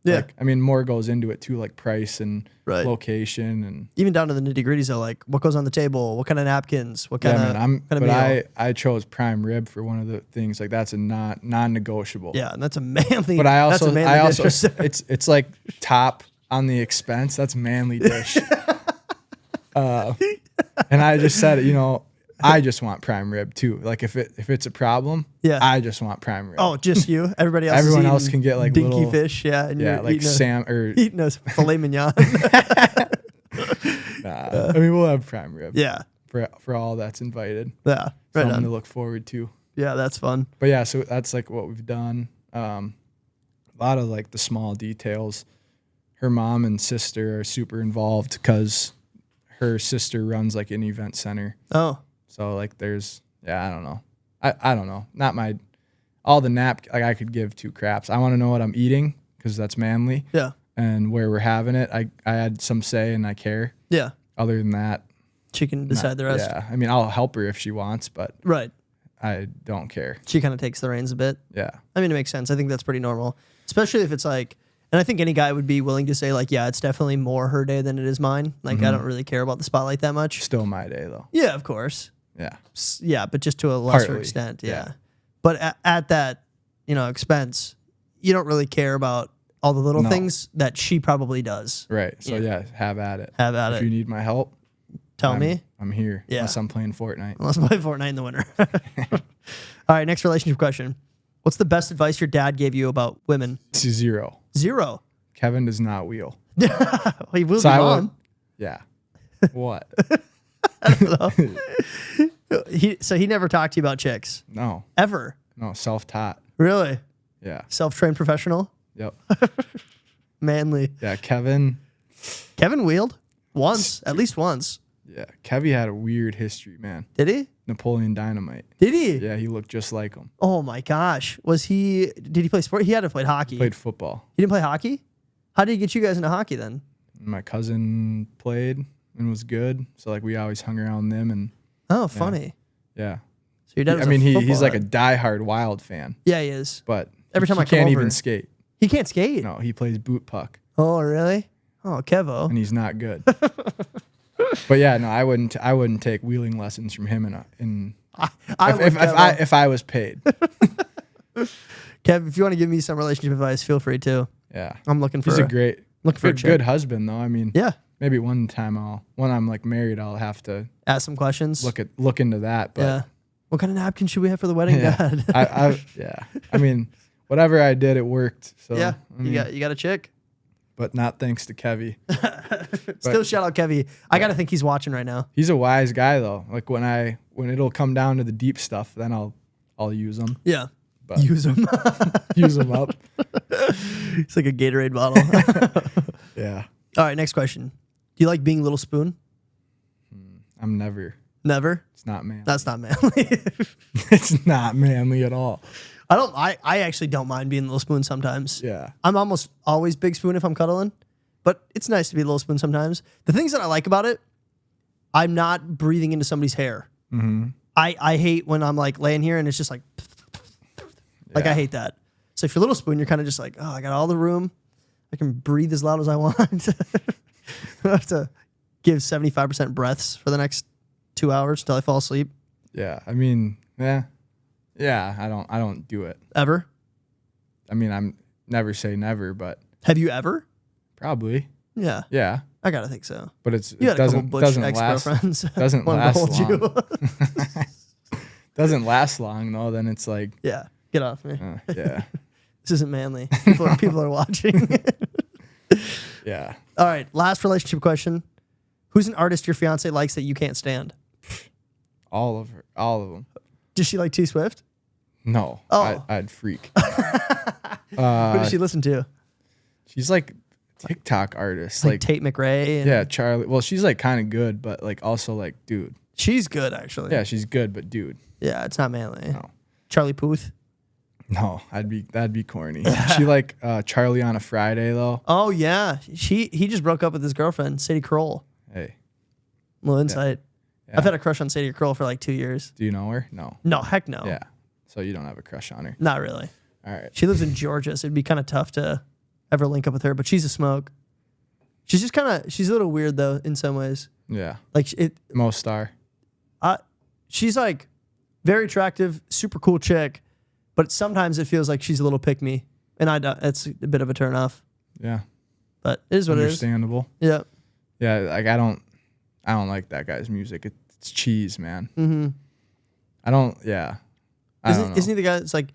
Yeah. More goes into it too, like price and location and even down to the nitty gritties of what goes on the table, what kind of napkins, what kind of meal. I chose prime rib for one of the things. That's a non-negotiable. Yeah, and that's a manly. But I also dish. it's like top on the expense. That's manly dish. And I just said, I just want prime rib too. If it's a problem, I just want prime rib. Oh, just you? Everyone else can get dinky little fish, and you're eating a filet mignon. I mean, we'll have prime rib. Yeah, for all that's invited. Yeah, something to look forward to. Yeah, that's fun. But yeah, so that's what we've done. A lot of the small details. Her mom and sister are super involved because her sister runs an event center. Oh. So there's I don't know. I don't know. Not my all the I could give two craps. I want to know what I'm eating because that's manly. Yeah. And where we're having it, I had some say and I care. Yeah. Other than that, she can decide the rest. Yeah. I mean, I'll help her if she wants, but right. I don't care. She kind of takes the reins a bit. Yeah. I mean, it makes sense. I think that's pretty normal, especially if it's and I think any guy would be willing to say yeah, it's definitely more her day than it is mine. I don't really care about the spotlight that much. Still my day though. Yeah, of course. Yeah. Yeah, but just to a lesser Partly, extent. Yeah. But at that, expense, you don't really care about all the little things that she probably does. Right. So have at it. Have at it. If you need my help, tell me. I'm here. Yeah. Unless I'm playing Fortnite. Unless I play Fortnite in the winter. All right, next relationship question. What's the best advice your dad gave you about women? Zero. Zero. Kevin does not wheel. He wheels your mom. Yeah. What? I don't know. He never talked to you about chicks? No. Ever? No, self-taught. Really? Yeah. Self-trained professional? Yep. Manly. Yeah, Kevin wheeled? Once. At least once. Yeah. Kevy had a weird history, man. Did he? Napoleon Dynamite. Did he? Yeah, he looked just like him. Oh my gosh. Did he play sport? He had to play hockey. Played football. He didn't play hockey? How did he get you guys into hockey then? My cousin played and was good. So we always hung around them and oh, funny. Yeah. So your dad was he's a diehard Wild fan. Yeah, he is. But every time he I come can't over, even skate. He can't skate. No, he plays boot puck. Oh, really? Oh, Kevo. And he's not good. But yeah, no, I wouldn't take wheeling lessons from him if I was paid. Kev, if you want to give me some relationship advice, feel free to. Yeah. I'm looking for He's a chick. good husband though. I mean, yeah. Maybe one time when I'm married, I'll have to ask some questions. Look into that. But yeah. What kind of napkin should we have for the wedding, Dad? I mean, whatever I did, it worked. So yeah. You got a chick? But not thanks to Kevy. Still shout out Kevy. I gotta think he's watching right now. He's a wise guy though. When it'll come down to the deep stuff, then I'll use him. Yeah. But use him. Use him up. It's like a Gatorade bottle. Yeah. All right, next question. Do you like being Little Spoon? I'm never. Never? It's not manly. That's not manly. It's not manly at all. I actually don't mind being Little Spoon sometimes. Yeah. I'm almost always Big Spoon if I'm cuddling, but it's nice to be Little Spoon sometimes. The things that I like about it, I'm not breathing into somebody's hair. Mm-hmm. I hate when I'm laying here and it's just I hate that. So if you're Little Spoon, you're kind of just oh, I got all the room. I can breathe as loud as I want. I have to give 75% breaths for the next 2 hours till I fall asleep. Yeah. I mean, yeah, I don't do it. Ever? I mean, I'm never say never, but have you ever? Probably. Yeah. Yeah. I gotta think so. But it doesn't last doesn't last long. Doesn't last long though. Then it's yeah, get off me. Yeah. This isn't manly. People are watching. Yeah. All right. Last relationship question. Who's an artist your fiance likes that you can't stand? All of them. Does she like T Swift? No. Oh. I'd freak. What does she listen to? She's like TikTok artist. Like Tate McRae? And yeah, Charlie. Well, she's like kind of good, but like also like, dude. She's good, actually. Yeah, she's good, but dude. Yeah, it's not manly. No. Charlie Puth? No, that'd be corny. She like Charlie on a Friday though. Oh, yeah. He just broke up with his girlfriend, Sadie Kroll. Hey. Little insight. Yeah. I've had a crush on Sadie Kroll for like 2 years. Do you know her? No. No, heck no. Yeah. So you don't have a crush on her? Not really. All right. She lives in Georgia, so it'd be kind of tough to ever link up with her, but she's a smoke. She's just she's a little weird though in some ways. Yeah. Like Most star. She's like very attractive, super cool chick, but sometimes it feels like she's a little pick me, and it's a bit of a turn off. Yeah. But it is what it is. Understandable. Yeah. Yeah. Like I don't like that guy's music. It's cheese, man. Mm-hmm. I don't know. Isn't he the guy that's like,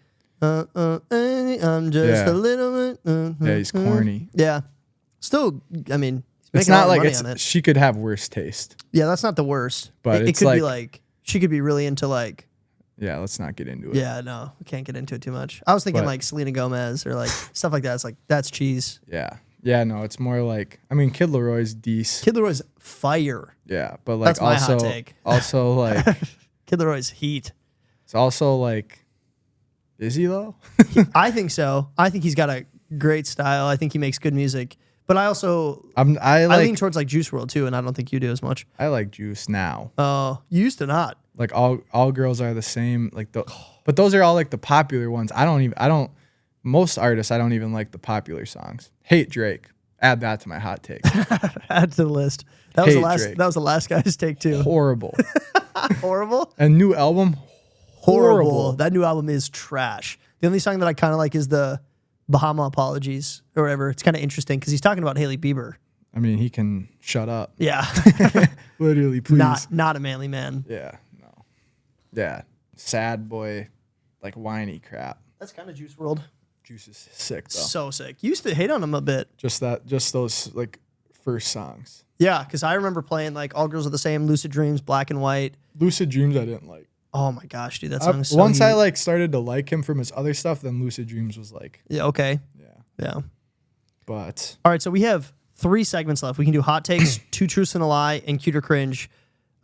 I'm just a little bit. Yeah, he's corny. Yeah. Still, I mean, he's It's making a lot not of like money on it. she could have worse taste. Yeah, that's not the worst. But it it's could be like- like she could be really into like. Yeah, let's not get into it. Yeah, no, we can't get into it too much. I was thinking But- like Selena Gomez or like stuff like that. It's like that's cheese. Yeah. Yeah, no, it's more like Kid Leroy's decent. Kid Leroy's fire. Yeah, but like That's my also hot take. also like Kid Leroy's heat. it's also like is he though? I think so. I think he's got a great style. I think he makes good music. But I also I I lean like towards like Juice WRLD too, and I don't think you do as much. I like Juice now. Oh, you used to not. Like all girls are the same. Like but those are all like the popular ones. Most artists I don't even like the popular songs. Hate Drake. Add that to my hot take. Add to the list. That was Hate the last. Drake. That was the last guy's take too. Horrible. Horrible. And new album. Horrible. That new album is trash. The only song that I kind of like is the Bahama Apologies or whatever. It's kind of interesting because he's talking about Hailey Bieber. I mean, he can shut up. Yeah. Literally, please. Not a manly man. Yeah. No. Yeah. Sad boy, like whiny crap. That's kind of Juice WRLD. Juice is sick though. So sick. You used to hate on him a bit. Just those like first songs. Yeah, because I remember playing like All Girls Are the Same, Lucid Dreams, Black and White. Lucid Dreams I didn't like. Oh my gosh, dude, that song is so once I huge. like started to like him from his other stuff, then Lucid Dreams was like, Yeah, okay. yeah. Yeah. But All right, so we have 3 segments left. We can do hot takes, 2 truths and a lie, and cute or cringe.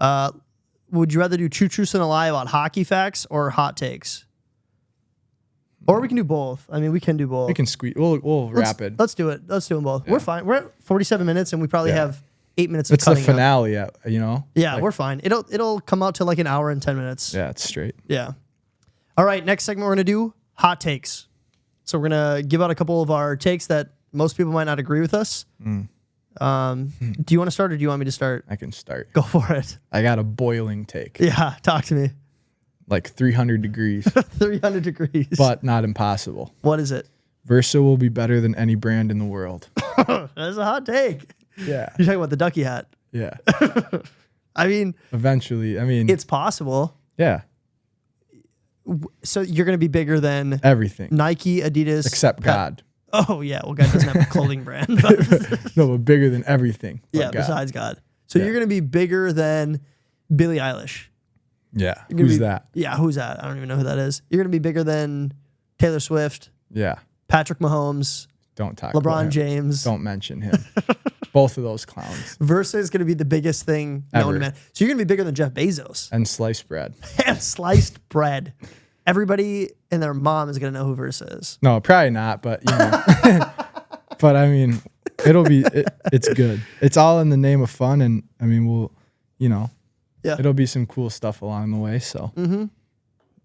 Would you rather do 2 truths and a lie about hockey facts or hot takes? Or we can do both. I mean, we can do both. we can squeeze. We'll rapid. Let's do it. Let's do them both. Yeah. We're fine. We're at 47 minutes, and we probably Yeah. have 8 minutes of It's the cutting up. finale, you know. Yeah, Like, we're fine. It'll come out to like an hour and 10 minutes. yeah, it's straight. Yeah. All right, next segment we're gonna do hot takes. So we're gonna give out a couple of our takes that most people might not agree with us. Do you want to start or do you want me to start? I can start. Go for it. I got a boiling take, Yeah, talk to me. like 300 degrees, 300 degrees. but not impossible. What is it? Versa will be better than any brand in the world. That's a hot take. Yeah, You're talking about the ducky hat. yeah. I mean, Eventually, I mean, it's possible. yeah, So you're gonna be bigger than everything Nike, Adidas, except God. Oh yeah, well God doesn't have a clothing brand. But No, but bigger than everything. but yeah, God. besides God. So Yeah. you're gonna be bigger than Billie Eilish. Yeah, You're gonna who's be- that? Yeah, who's that? I don't even know who that is. You're gonna be bigger than Taylor Swift, Yeah, Patrick Mahomes, don't talk. about LeBron him. James. Don't mention him. Both of those clowns Versa is gonna be the biggest thing known Ever. to man. So you're gonna be bigger than Jeff Bezos. and sliced bread. And sliced bread. Everybody and their mom is gonna know who Versa is. No, probably not. But you know, but I mean, it's good. It's all in the name of fun, and I mean, Yeah. it'll be some cool stuff along the way. So I don't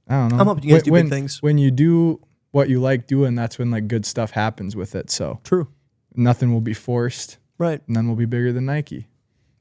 know. I'm hoping you guys do big things. When you do what you like doing, that's when like good stuff happens with it. So True. nothing will be forced, Right. and then we'll be bigger than Nike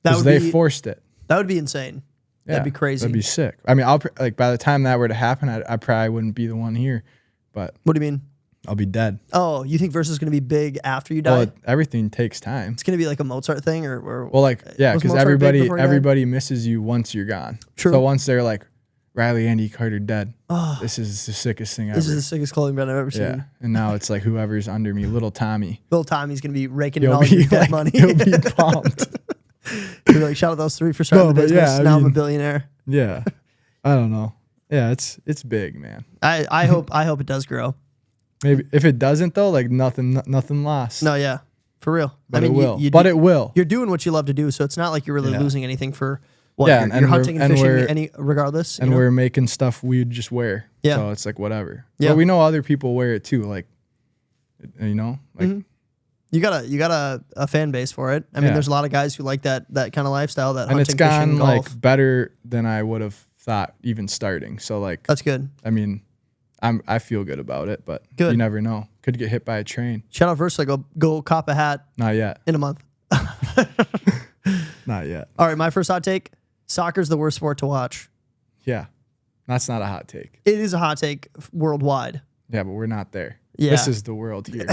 That because would they be forced it. that would be insane. That'd be crazy. That'd be sick. I mean, like by the time that were to happen, I probably wouldn't be the one here, but What do you mean? I'll be dead. Oh, you think Versa's gonna be big after you die? Well, everything takes time. It's gonna be like a Mozart thing, or Well, like yeah, Was because Mozart big before he died? everybody misses you once you're gone. True. So once they're like, Riley, Andy, Carter dead. Oh. This is the sickest thing ever. this is the sickest clothing brand I've ever seen. Yeah, and now it's like whoever's under me, little Tommy. Little Tommy's gonna be raking in He'll all your be dead like, money. he'll be pumped. You're like, shout out those 3 for starting No, the but business. yeah, I now I'm a mean- billionaire. Yeah, I don't know. Yeah, it's big, man. I hope it does grow. Maybe if it doesn't though, like nothing lost. No, yeah, for real. But it will. It will. You're doing what you love to do, so it's not like you're really losing anything for what Yeah, you're hunting and fishing regardless. And we're making stuff we'd just wear. Yeah. So it's like whatever. Yeah. But we know other people wear it too. Like, like you got a fan base for it. I mean, there's a lot of guys who like that kind of lifestyle. That and hunting, it's gone fishing, golf. like better than I would have thought even starting. So like That's good. I mean, I feel good about it, but Good. you never know. Could get hit by a train. Shout out Versa. Go cop a hat Not yet. in a month. Not yet. All right, my first hot take: soccer's the worst sport to watch. Yeah. That's not a hot take. It is a hot take worldwide. Yeah, but we're not there. Yeah. This is the world here.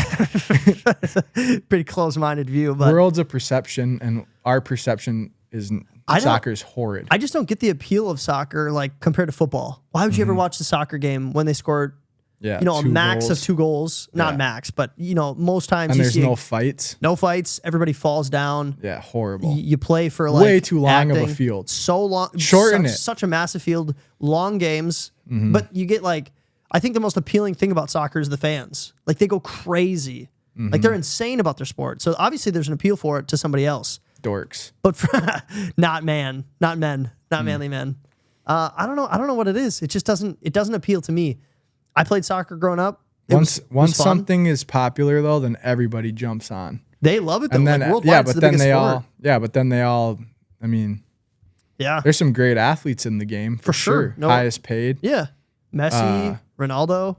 Pretty close-minded view, but World's a perception, and our perception is soccer's horrid. I just don't get the appeal of soccer like compared to football. Why would you ever watch the soccer game when they scored, Yeah. a 2 max goals. of 2 goals? Not Yeah. max, but most times And you there's see no fights. no fights. Everybody falls down. Yeah, horrible. You play for like Way too long of a acting. field. So long. Shorten it. Such a massive field. Long games. But you get like, I think the most appealing thing about soccer is the fans. Like they go crazy. Like they're insane about their sport. So obviously there's an appeal for it to somebody else. Dorks. But not men, not manly men. I don't know what it is. It just doesn't appeal to me. I played soccer growing up. Once fun. something is popular though, then everybody jumps on. They love it though. And then like, worldwide, it's the biggest sport. but then they all I mean, Yeah. there's some great athletes in the game for sure. No- Highest paid. Yeah. Messi, Ronaldo,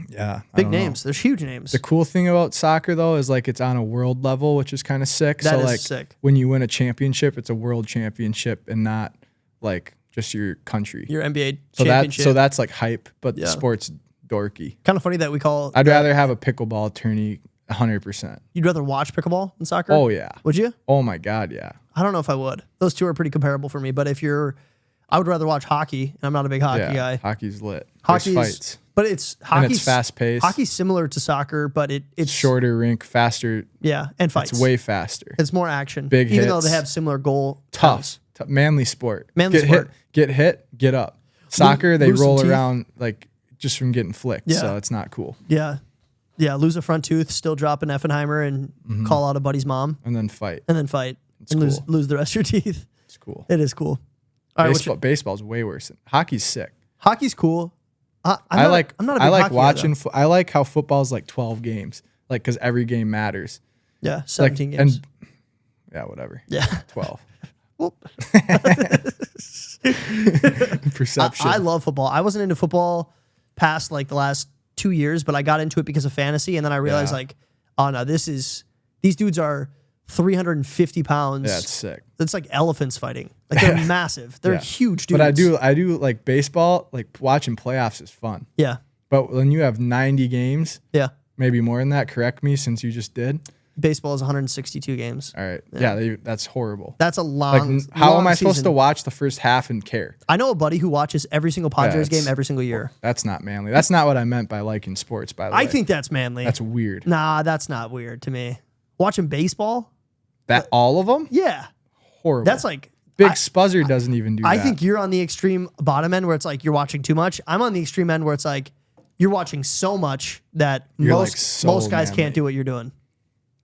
Yeah. I big don't know. names. There's huge names. The cool thing about soccer though is like it's on a world level, which is kind of sick. That so is like sick. when you win a championship, it's a world championship and not like just your country. Your NBA so championship. that's like hype, but Yeah. the sport's dorky. Kind of funny that we call. I'd rather have a pickleball tourney 100%. You'd rather watch pickleball than soccer? Oh yeah. Would you? Oh my god, yeah. I don't know if I would. Those two are pretty comparable for me. But I would rather watch hockey, and I'm not a big hockey guy. Hockey's lit. Hockey's, There's fights. but it's And hockey's it's fast paced. Hockey's similar to soccer, but it's Shorter rink, faster. Yeah, and fights. It's way faster. It's more action. Big even though hits. they have similar goal. Tough. Manly sport. Manly sport. Get hit, get up. Soccer, they lose some roll teeth. around like just from getting flicked. Yeah. So it's not cool. Yeah. Yeah, lose a front tooth, still drop an Effenheimer and call out a buddy's mom, And then fight. and then fight and cool. lose the rest of your teeth. It's cool. It is cool. All right, Baseball's way worse. Hockey's sick. hockey's cool. I'm I not like a big hockey guy, watching. though. I like how football's like 12 games, like because every game matters. Yeah, Like 17 games. and yeah, whatever. Yeah. 12. Whoop. Perception. I love football. I wasn't into football past like the last 2 years, but I got into it because of fantasy, and then I realized Yeah. like, oh no, these dudes are 350 pounds. Yeah, it's sick. It's like elephants fighting. Like they're massive. They're Yeah. huge dudes. But I do like baseball. Like watching playoffs is fun. Yeah. But when you have 90 games, Yeah. maybe more than that. Correct me, since you just did. Baseball is 162 games. All right. Yeah, that's horrible. That's a Like, long. how long am I supposed season. to watch the first half and care? I know a buddy who watches every single Padres it's- game every single year. That's not manly. That's not what I meant by liking sports. By the way, I think that's manly. that's weird. Nah, that's not weird to me. Watching baseball? That all of them Yeah. horrible. That's like Big Spuzzer doesn't even do that. I think you're on the extreme bottom end where it's like you're watching too much. I'm on the extreme end where it's like you're watching so much that You're, most like, so most guys manly. can't do what you're doing.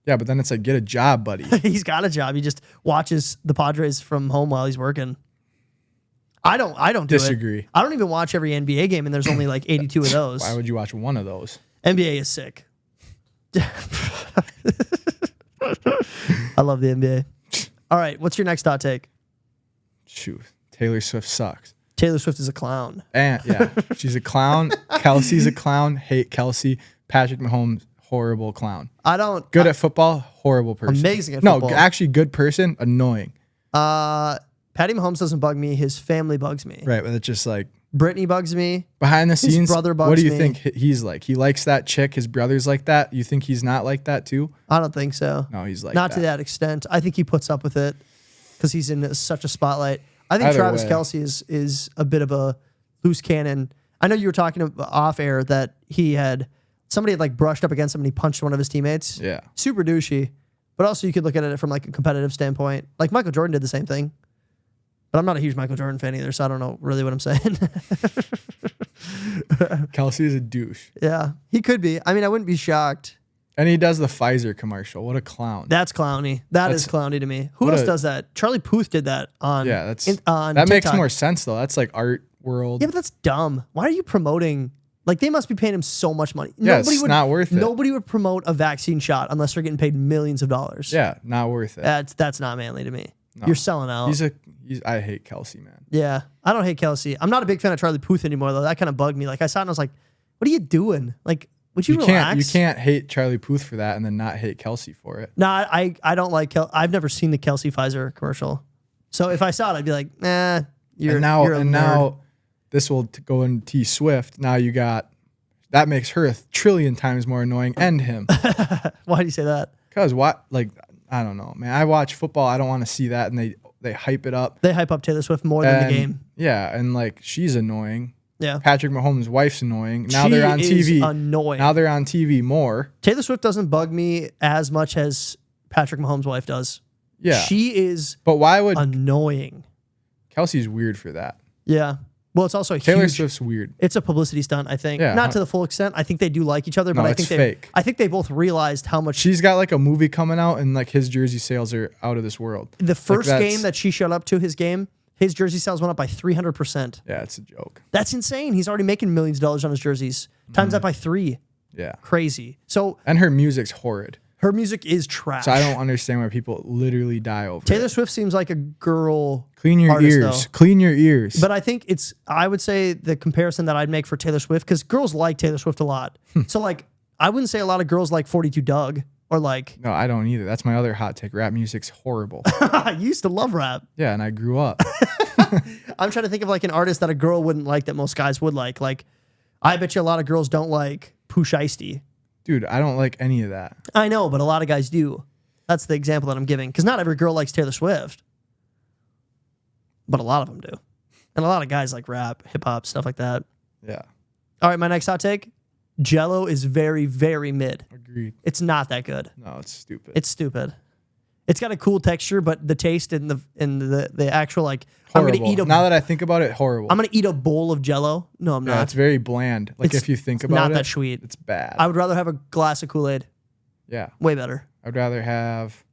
Yeah, but then it's like get a job, buddy. He's got a job. He just watches the Padres from home while he's working. I don't do Disagree. it. I don't even watch every NBA game, and there's only like 82 of those. Why would you watch one of those? NBA is sick. I love the NBA. All right, what's your next hot take? Shoot, Taylor Swift sucks. Taylor Swift is a clown. And yeah, she's a clown. Kelsey's a clown. Hate Kelsey. Patrick Mahomes, horrible clown. I don't. Good at football, horrible person. Amazing at no, football. actually good person, annoying. Patty Mahomes doesn't bug me. His family bugs me. Right, but it's just like Brittany bugs me. behind the scenes. brother bugs what do you me. think he's like? He likes that chick. His brother's like that. You think he's not like that too? I don't think so. No, he's like Not that. to that extent. I think he puts up with it because he's in such a spotlight. I think Either Travis way. Kelce is a bit of a loose cannon. I know you were talking off air that somebody had like brushed up against him and he punched one of his teammates. Yeah. Super douchey. But also you could look at it from like a competitive standpoint. Like Michael Jordan did the same thing. But I'm not a huge Michael Jordan fan either, so I don't know really what I'm saying. Kelsey is a douche. Yeah, he could be. I mean, I wouldn't be shocked. And he does the Pfizer commercial. What a clown. That's clowny. That's clowny to me. Who else does that? Charlie Puth did that on on that makes TikTok. more sense though. That's like art world. Yeah, but that's dumb. Why are you promoting? Like, they must be paying him so much money. Yeah, it's not worth it. Nobody would promote a vaccine shot unless they're getting paid millions of dollars. Yeah, not worth it. That's not manly to me. No. You're selling out. I hate Kelsey, man. Yeah, I don't hate Kelsey. I'm not a big fan of Charlie Puth anymore, though. That kind of bugged me. Like, I saw it and I was like, what are you doing? Like, would you relax? You can't hate Charlie Puth for that and then not hate Kelsey for it. No, I don't like I've never seen the Kelsey Pfizer commercial. So if I saw it, I'd be like, nah, you're a nerd. Now this will go in T Swift. Now you got, that makes her 1 trillion times more annoying and him. Why do you say that? Because what, like, I don't know, man. I watch football. I don't want to see that. And they hype it up. They hype up Taylor Swift more than the game. Yeah. And like, she's annoying. Yeah. Patrick Mahomes' wife's annoying. Now they're on TV. Annoying. Now they're on TV more. Taylor Swift doesn't bug me as much as Patrick Mahomes' wife does. Yeah. She is But why would annoying. Kelsey's weird for that. Yeah. Well, it's also Taylor Swift's weird. It's a publicity stunt, I think. Yeah. Not to the full extent. I think they do like each other, but I think fake. I think they both realized how much She's got like a movie coming out and like his jersey sales are out of this world. the first game that she showed up to his game, his jersey sales went up by 300%. Yeah, it's a joke. That's insane. He's already making millions of dollars on his jerseys. Times that by 3. Yeah. Crazy. So And her music's horrid. her music is trash. So I don't understand why people literally die over Taylor it. Swift seems like a girl. Clean your artist, ears. though. Clean your ears. But I think I would say the comparison that I'd make for Taylor Swift, because girls like Taylor Swift a lot. So like, I wouldn't say a lot of girls like 42 Doug or like. No, I don't either. That's my other hot take. Rap music's horrible. I used to love rap. Yeah, and I grew up. I'm trying to think of like an artist that a girl wouldn't like that most guys would like. Like, I bet you a lot of girls don't like Pooh Shiesty. Dude, I don't like any of that. I know, but a lot of guys do. That's the example that I'm giving. Because not every girl likes Taylor Swift. But a lot of them do. And a lot of guys like rap, hip hop, stuff like that. Yeah. All right, my next hot take. Jell-O is very, very mid. Agreed. It's not that good. No, it's stupid. It's stupid. It's got a cool texture, but the taste and the actual like horrible. I'm gonna eat a Now that I think about it, horrible. I'm gonna eat a bowl of Jell-O. No, I'm yeah, not. it's very bland. Like if you think about it, not that sweet. it's bad. I would rather have a glass of Kool-Aid. Yeah. Way better. I'd rather have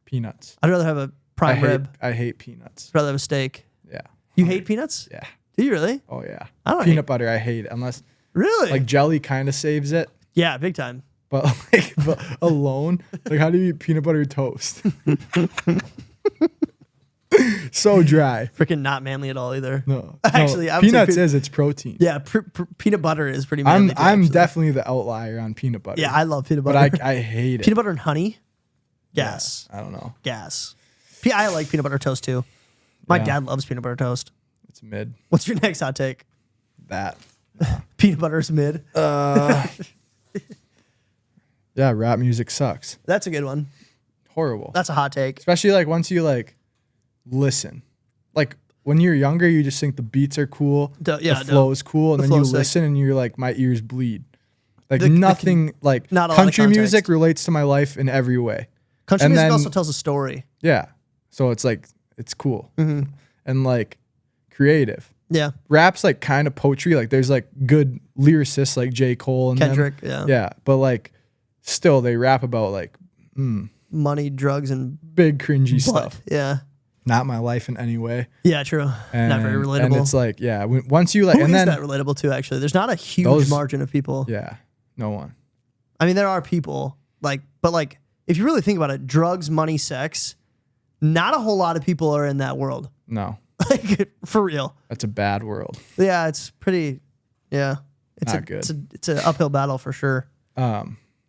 peanuts. I'd rather have a prime rib. I hate peanuts. I'd rather have a steak. Yeah. You hate peanuts? Yeah. Do you really? Oh yeah. I don't Peanut butter, I hate it. Unless Really? like jelly kind of saves it. Yeah, big time. But like but alone, like how do you eat peanut butter toast? So dry. Freaking not manly at all either. No. Actually, I would say peanuts is it's protein. Yeah, peanut butter is pretty manly. I'm definitely the outlier on peanut butter. Yeah, I love peanut butter. But I hate it. Peanut butter and honey? Gas. Yeah, I don't know. Gas. I like peanut butter toast too. My Yeah. dad loves peanut butter toast. It's mid. What's your next hot take? That. Peanut butter is mid. Yeah, rap music sucks. That's a good one. Horrible. That's a hot take. Especially like once you like listen. Like when you're younger, you just think the beats are cool. The flow is cool. And then you listen and you're like, my ears bleed. Like nothing, like not country music relates to my life in every way. Country music also tells a story. Yeah. So it's like, it's cool. And like creative. Yeah. Rap's like kind of poetry. Like there's like good lyricists like J. Cole and Kendrick. them. Yeah. Yeah. But like still they rap about like money, drugs, and big cringy stuff. Yeah. Not my life in any way. Yeah, true. Not very relatable. And it's like, yeah, once you like, Who and is then that relatable to? Actually, there's not a huge margin of people. Yeah, no one. I mean, there are people like, but like, if you really think about it, drugs, money, sex, not a whole lot of people are in that world. No, like for real. That's a bad world. Yeah, it's pretty. Yeah, it's not good. It's an uphill battle for sure.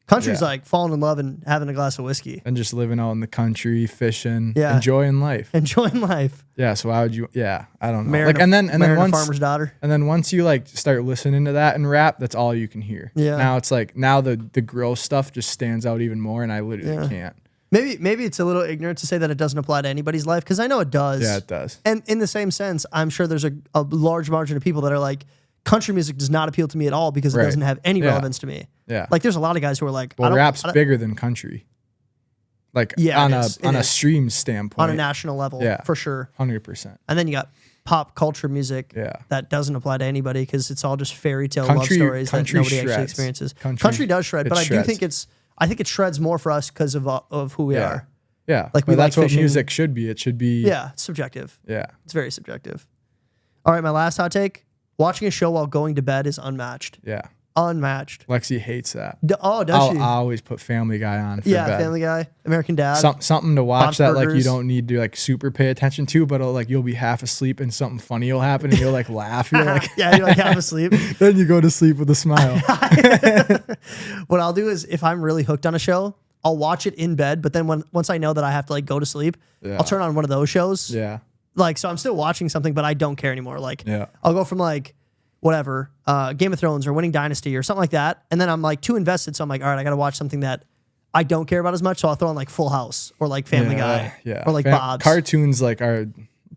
Country's like falling in love and having a glass of whiskey. And just living out in the country, fishing, Yeah. enjoying life. Enjoying life. Yeah, so why would you, yeah, I don't know. Marrying like, and then once, a farmer's daughter. And then once you like start listening to that and rap, that's all you can hear. Yeah. Now it's like, now the gross stuff just stands out even more and I literally can't. Maybe it's a little ignorant to say that it doesn't apply to anybody's life, because I know it does. Yeah, it does. And in the same sense, I'm sure there's a large margin of people that are like, country music does not appeal to me at all because it doesn't have any relevance to me. Yeah. Like there's a lot of guys who are like, well, rap's bigger than country. Like Yeah, on it a is. stream standpoint. On a national level, Yeah. for sure. 100%. And then you got pop culture music Yeah. that doesn't apply to anybody because it's all just fairy tale love stories that country nobody actually shreds. experiences. Country- Country does shred, it but I shreds. do think I think it shreds more for us because of who we Yeah. are. Yeah. Like, But we that's like what fishing. music should be. It should be. Yeah, it's subjective. Yeah. It's very subjective. All right, my last hot take. Watching a show while going to bed is unmatched. Yeah. Unmatched. Lexi hates that. Does I'll she? always put Family Guy on for Yeah, bed. Family Guy, American Dad. Something to watch Bob's that like you Burgers. don't need to like super pay attention to, but like you'll be half asleep and something funny will happen and you'll like laugh. You're like, Yeah, you're like half asleep. then you go to sleep with a smile. What I'll do is if I'm really hooked on a show, I'll watch it in bed. But then once I know that I have to like go to sleep, Yeah. I'll turn on one of those shows. Yeah. Like, so I'm still watching something, but I don't care anymore. Like, Yeah. I'll go from like whatever, Game of Thrones or Winning Dynasty or something like that, and then I'm like too invested. So I'm like, all right, I got to watch something that I don't care about as much. So I'll throw on like Full House or like Family Guy, Yeah. or like Bob's. Cartoons like are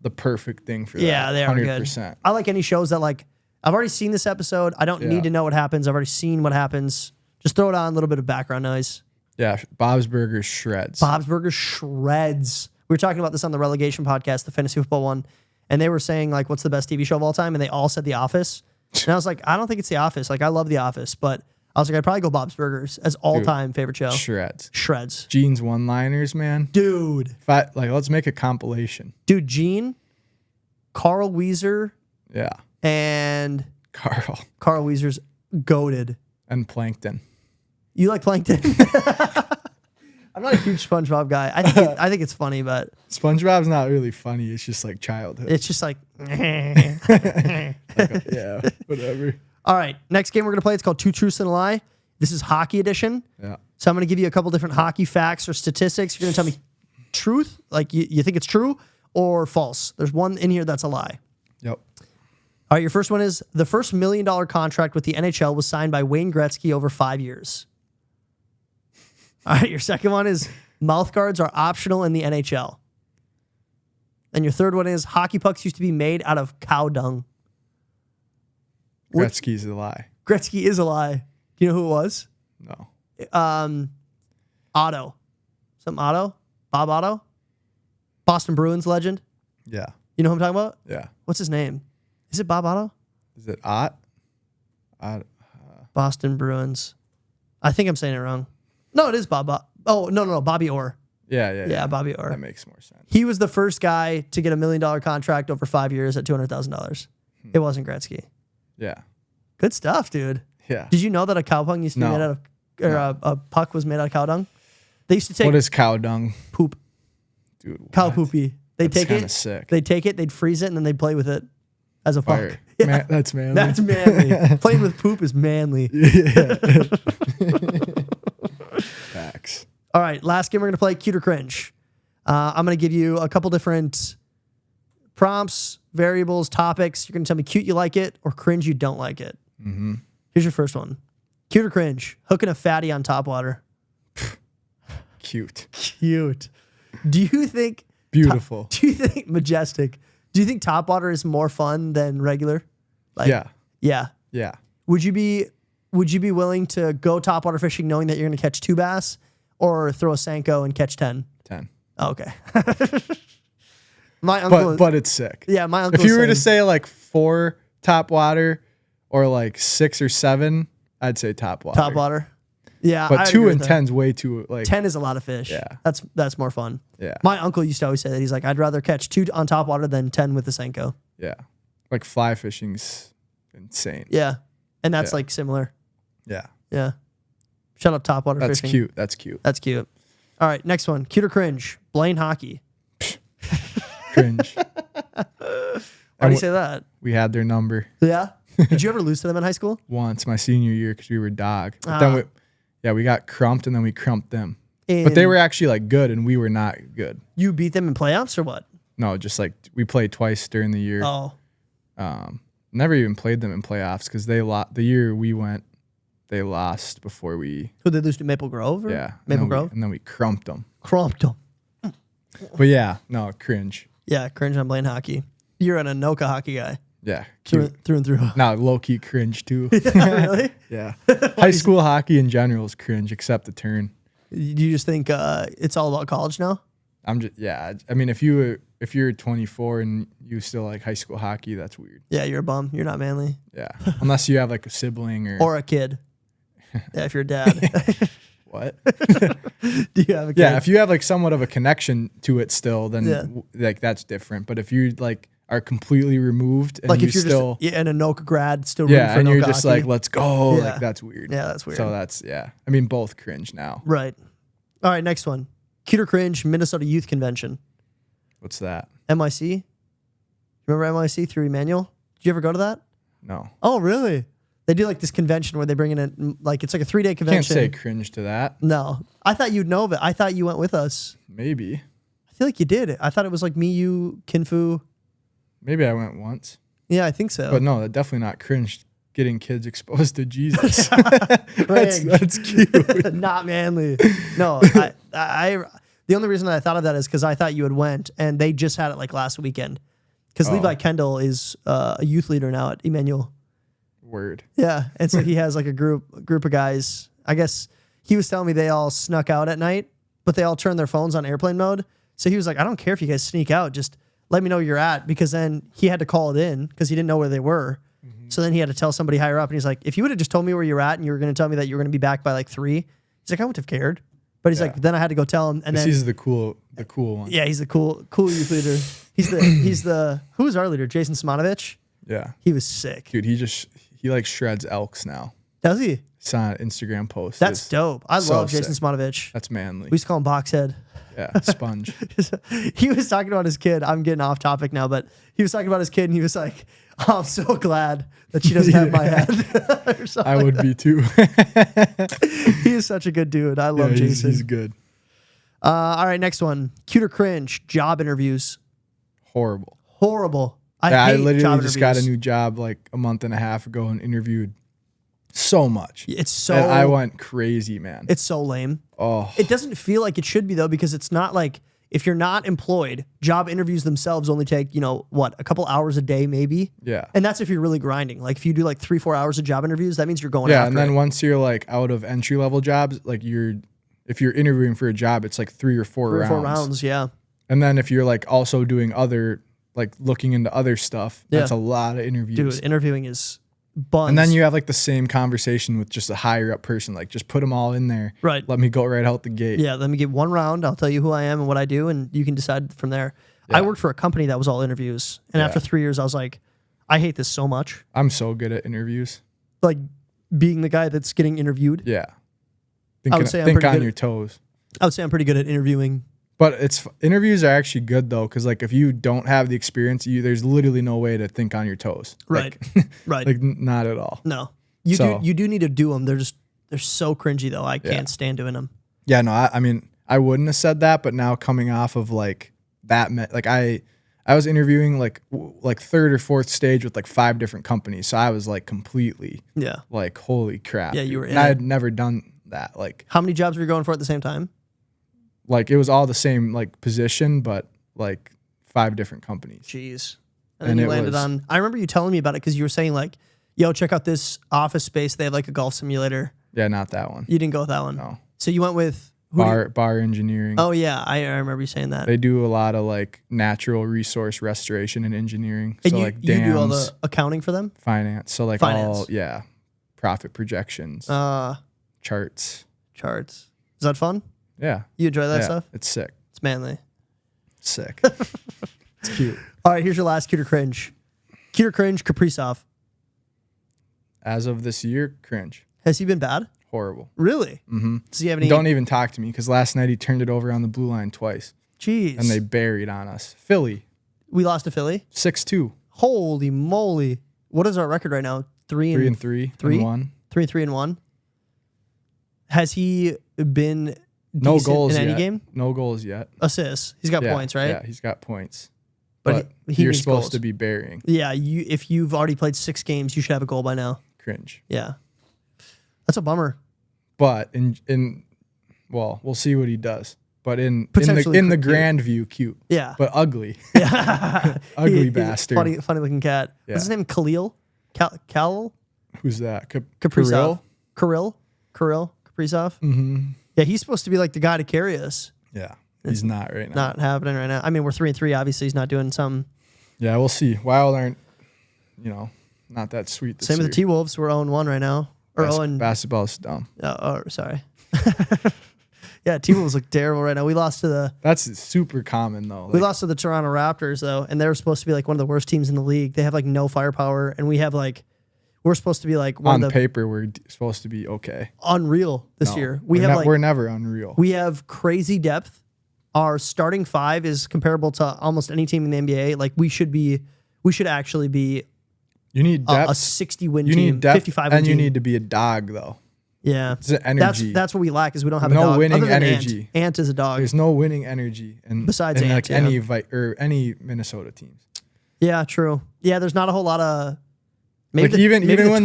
the perfect thing for that. Yeah, they are 100%. good. I like any shows that like I've already seen this episode. I don't Yeah. need to know what happens. I've already seen what happens. Just throw it on, a little bit of background noise. Yeah. Bob's Burgers shreds. Bob's Burgers shreds. We were talking about this on the relegation podcast, the fantasy football one, and they were saying like, what's the best TV show of all time? And they all said The Office. And I was like, I don't think it's The Office. Like, I love The Office, but I was like, I'd probably go Bob's Burgers as all-time favorite show. Shreds. Shreds. Gene's one-liners, man. Dude. Let's make a compilation. Dude, Gene, Carl Weezer, Yeah. and Carl Carl Weezer's goated. and Plankton. You like Plankton? I'm not a huge SpongeBob guy. I think it's funny, but SpongeBob's not really funny. It's just like childhood. it's just like. Yeah, whatever. All right, next game we're going to play, it's called Two Truths and a Lie. This is hockey edition. Yeah. So I'm going to give you a couple different hockey facts or statistics. You're going to tell me truth, like you think it's true, or false. There's one in here that's a lie. Yep. All right, your first one is the first $1 million contract with the NHL was signed by Wayne Gretzky over 5 years. All right, your second one is mouth guards are optional in the NHL. And your third one is hockey pucks used to be made out of cow dung. Gretzky's a lie. Gretzky is a lie. Do you know who it was? No. Otto. Some Otto? Bob Otto? Boston Bruins legend. Yeah. You know who I'm talking about? Yeah. What's his name? Is it Bob Otto? Is it Ott? Boston Bruins. I think I'm saying it wrong. No, it is Bob. Oh, no. Bobby Orr. Yeah. Bobby Orr. That makes more sense. He was the first guy to get $1 million contract over 5 years at $200,000. It wasn't Gretzky. Yeah. Good stuff, dude. Yeah. Did you know that a cow dung used to be No. made out of, or a puck was made out of cow dung? They used to take What is cow dung? poop, Dude. cow what? poopy. They'd That's take kinda it, sick. they'd take it, they'd freeze it, and then they'd play with it as a puck. Fire. Yeah. That's manly. That's manly. Playing with poop is manly. Facts. All right, last game we're going to play, cute or cringe. I'm going to give you a couple different prompts, variables, topics. You're going to tell me cute, you like it, or cringe, you don't like it. Mm-hmm. Here's your first one. Cute or cringe, hooking a fatty on Topwater. Cute. Cute. Do you think... Beautiful. Do you think... Majestic. Do you think Topwater is more fun than regular? Like, Yeah. Yeah. Yeah. Would you be willing to go topwater fishing knowing that you're going to catch 2 bass, or throw a Senko and catch 10? 10. Oh, okay. My uncle, But it's sick. yeah, my uncle. If you were to said- say like 4 top water or like 6 or 7, I'd say top water. Topwater, yeah, But I'd 2 agree and with that. 10's way too like 10 is a lot of fish. Yeah. that's more fun. Yeah. My uncle used to always say that. He's like, I'd rather catch 2 on topwater than 10 with the Senko. Yeah. Like fly fishing's insane. Yeah, and that's Yeah. like similar. Yeah. Yeah. Shut up, topwater That's fishing. cute. That's cute. That's cute. All right, next one. Cute or cringe? Blaine hockey. Cringe. Why do you say that? We had their number Yeah. Did you ever lose to them in high school? once my senior year because we were dog. But then we got crumped and then we crumped them. But they And were actually like good and we were not good. You beat them in playoffs or what? No, just like we played twice during the year. Oh, Never even played them in playoffs because they lost the year we went. They lost before we. who did they lose to? Maple Grove? Or Yeah. Maple Grove. And then we crumped them. Crumped them. But yeah, no, cringe. Yeah, cringe on Blaine hockey. You're an Anoka hockey guy. Yeah, Through cute. and through. No, low key cringe too. Really? Yeah. High school hockey in general is cringe except the turn. Do you just think it's all about college now? I'm just I mean, if you're 24 and you still like high school hockey, that's weird. Yeah, you're a bum. You're not manly. Yeah, unless you have like a sibling or a kid. Yeah, if you're a dad. What? Do you have a kid? Yeah, if you have like somewhat of a connection to it still, then like that's different. But if you like are completely removed and like you if you're still just an Anoka grad still rooting for and you're Anoka just hockey. like, let's go, Yeah. like that's weird. Yeah, that's weird. So that's I mean, both cringe now. Right. All right, next one. Cute or cringe Minnesota Youth Convention. What's that? MIC. Remember MIC through Emmanuel? Did you ever go to that? No. Oh, really? They do like this convention where they bring in it's like a 3-day Can't convention. say cringe to that. No. I thought you'd know of it. I thought you went with us. Maybe. I feel like you did. I thought it was like me, you, Kinfu. Maybe I went once. Yeah, I think so. But no, definitely not cringe getting kids exposed to Jesus. Cringe. that's cute. Not manly. No, I the only reason I thought of that is because I thought you had went and they just had it like last weekend. Because Levi Kendall is a youth leader now at Emmanuel. Word. Yeah, and so he has like a group of guys. I guess he was telling me they all snuck out at night, but they all turned their phones on airplane mode. So he was like, I don't care if you guys sneak out, just let me know where you're at, because then he had to call it in because he didn't know where they were. Mm-hmm. So then he had to tell somebody higher up, and he's like, if you would have just told me where you're at and you were going to tell me that you were going to be back by like 3, he's like, I wouldn't have cared. But he's like, then I had to go tell him, and then he's the cool one. Yeah, he's the cool youth leader. He's the who is our leader? Jason Simonovich. Yeah, he was sick, dude. He like shreds elks now. Does he? It's on an Instagram post. That's dope. I so love Jason sick. Simonovich. That's manly. We used to call him Boxhead. Yeah, sponge. He was talking about his kid. I'm getting off topic now, but he was talking about his kid, and he was like, oh, I'm so glad that she doesn't have my head. Or something I would be too. He is such a good dude. I love Jason. He's good. All right, next one. Cute or cringe job interviews. Horrible. I hate literally job just got a interviews. new job like a month and a half ago and interviewed so much. It's so. And I went crazy, man. It's so lame. Oh, It doesn't feel like it should be though, because it's not like if you're not employed, job interviews themselves only take, a couple hours a day maybe. yeah. And that's if you're really grinding. Like if you do like 3-4 hours of job interviews, that means you're going Yeah, after and then it. once you're like out of entry level jobs, like if you're interviewing for a job, it's like 3 or 4 3 or rounds. 4 rounds, yeah. And then if you're like also doing other, like looking into other stuff, that's Yeah. a lot of interviews. Dude, interviewing is buns. And then you have like the same conversation with just a higher up person. Like just put them all in there. Right. Let me go right out the gate. Yeah, let me get 1 round. I'll tell you who I am and what I do, and you can decide from there. Yeah. I worked for a company that was all interviews. And Yeah. after 3 years, I was like, I hate this so much. I'm so good at interviews. Like being the guy that's getting interviewed. Yeah. I would say I'm think pretty on good your at- toes. I would say I'm pretty good at interviewing. But interviews are actually good though, because like if you don't have the experience, there's literally no way to think on your toes. Right. Like, Right. like not at all. No. So- You do need to do them. They're so cringy though. I can't stand doing them. Yeah, no, I mean, I wouldn't have said that, but now coming off of like that, like I was interviewing like 3rd or 4th stage with like 5 different companies, so I was like completely Yeah. like holy crap. Yeah, you dude. were in and I it. had never done that. How many jobs were you going for at the same time? Like it was all the same like position, but like 5 different companies. Jeez. And then And you it landed was- on. I remember you telling me about it because you were saying like, yo, check out this office space. They have like a golf simulator. Yeah, not that one. You didn't go with that one. No. So you went with who do you- Bar engineering. Oh yeah, I remember you saying that. They do a lot of like natural resource restoration and engineering. And So you, like you dams, do all the accounting for them? finance. So like Finance. profit projections, charts. Charts. Is that fun? Yeah. You enjoy that yeah, stuff? It's sick. It's manly. Sick. It's cute. All right, here's your last cute or cringe. Cute or cringe, Kaprizov. As of this year, cringe. Has he been bad? Horrible. Really? Mm-hmm. Does he have any? Don't even talk to me because last night he turned it over on the blue line twice Jeez. and they buried on us. Philly, we lost to Philly? 6-2. Holy moly. What is our record right now? 3 3 and and 3 Three? and 1. 3 and 1. Has he been No decent goals in any yet. game? No goals yet. Assists. He's got Yeah, points, right? Yeah, he's got points. But But, he you're needs supposed goals. to be burying. Yeah, if you've already played 6 games, you should have a goal by now. Cringe. Yeah. That's a bummer. But well, we'll see what he does. But in Potentially the cute. grand view, cute. Yeah. But ugly. Yeah. Ugly He's a bastard. Funny looking cat. Yeah. What's his name? Khalil? Khalil? Who's that? Kaprizov. Kirill? Kaprizov? Mm-hmm. Yeah, he's supposed to be like the guy to carry us. Yeah, he's not right now. Not happening right now. I mean, we're 3-3. Obviously, he's not doing some. Yeah, we'll see. Wild aren't, not that sweet this Same year. with the T-Wolves. We're 0-1 right now. Or 0 Basketball's dumb. Oh, sorry. Yeah, T-Wolves look terrible right now. We lost to the. That's super common though. We lost to the Toronto Raptors though, and they're supposed to be like one of the worst teams in the league. They have like no firepower, and we have like. We're supposed to be like one on of the paper. We're supposed to be okay. Unreal this No, year. we're never unreal. We have crazy depth. Our starting five is comparable to almost any team in the NBA. Like we should actually be You need depth. a 60 win you team, need depth, 55 win and team. you need to be a dog though. Yeah, It's an energy. that's what we lack is we don't have No a dog. winning Other than energy. Ant is a dog. There's no winning energy, and Besides in Ant, like any Minnesota teams. Yeah, true. Yeah, there's not a whole lot of maybe Like even when Twins.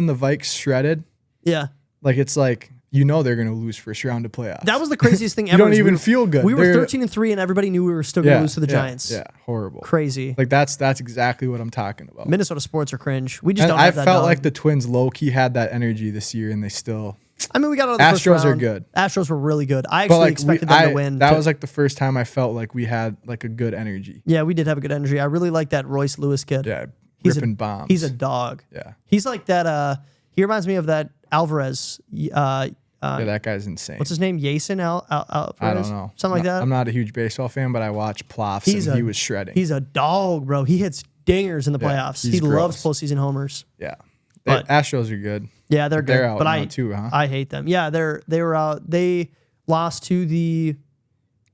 the Vikes shredded, Yeah, like it's like they're gonna lose first round of playoffs. that was the craziest thing you ever. don't is even we were, feel good. We were They're- 13-3, and everybody knew we were still gonna lose to the yeah, Giants. Yeah, horrible. Crazy. Like that's exactly what I'm talking about. Minnesota sports are cringe. We just And don't I have that felt dog. like the Twins low key had that energy this year, and they still. I mean, we got out of the first Astros are round. good. Astros were really good. I But actually like expected them to win. That was like the first time I felt like we had like a good energy. Yeah, we did have a good energy. I really like that Royce Lewis kid. Yeah, He's ripping bombs. He's a dog. yeah. He's like that. He reminds me of that Alvarez. Yeah, that guy's insane. What's his name? Yason Alvarez? I don't know. Something like that. I'm not a huge baseball fan, but I watch Plofs, and he was shredding. He's a dog, bro. He hits dingers in the playoffs. he's He loves gross. postseason homers. Yeah, But- Astros are good. Yeah, they're good. They're out but now too, huh? I hate them. Yeah, they were out. They lost to the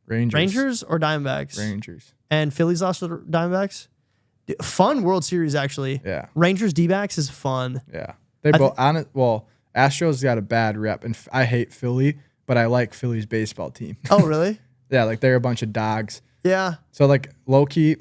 Rangers or Diamondbacks. Rangers. And Phillies lost to the Diamondbacks. Fun World Series actually. Yeah, Rangers D-backs is fun. yeah. They both on it. Well, Astros got a bad rep, and I hate Philly, but I like Philly's baseball team. Oh really? Yeah, like they're a bunch of dogs. Yeah. So like low key,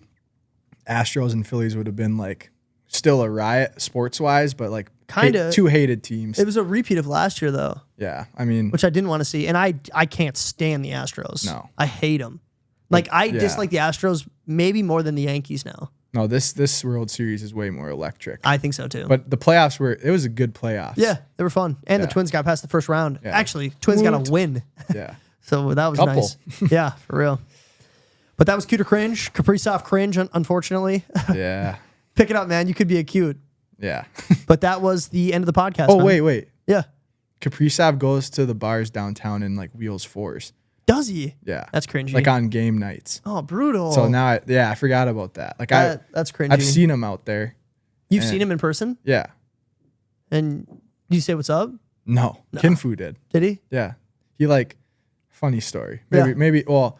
Astros and Phillies would have been like still a riot sports wise, but like Kinda. two hated teams. It was a repeat of last year though, Yeah, I mean, which I didn't want to see, and I can't stand the Astros. No. I hate them. Like I Yeah. dislike the Astros maybe more than the Yankees now. no, this World Series is way more electric. I think so too. But the playoffs it was a good playoffs. yeah, they were fun, and the Yeah. Twins got past the first round. Yeah. Actually, Twins got Woot. a win, Yeah. so that was Couple. nice. Yeah, for real. But that was cute or cringe. Kaprizov cringe, unfortunately. Yeah. Pick it up, man. You could be a cute. Yeah. But that was the end of the podcast. Oh, man. wait. Yeah. Kaprizov goes to the bars downtown in like wheels fours. Does he? Yeah. That's cringy. Like on game nights. Oh, brutal. So now I forgot about that. Like that's cringy. I've seen him out there. You've and- seen him in person, Yeah. and you say what's up? No. Kinfu did. Did he? Yeah. He like funny story. Yeah. Maybe well,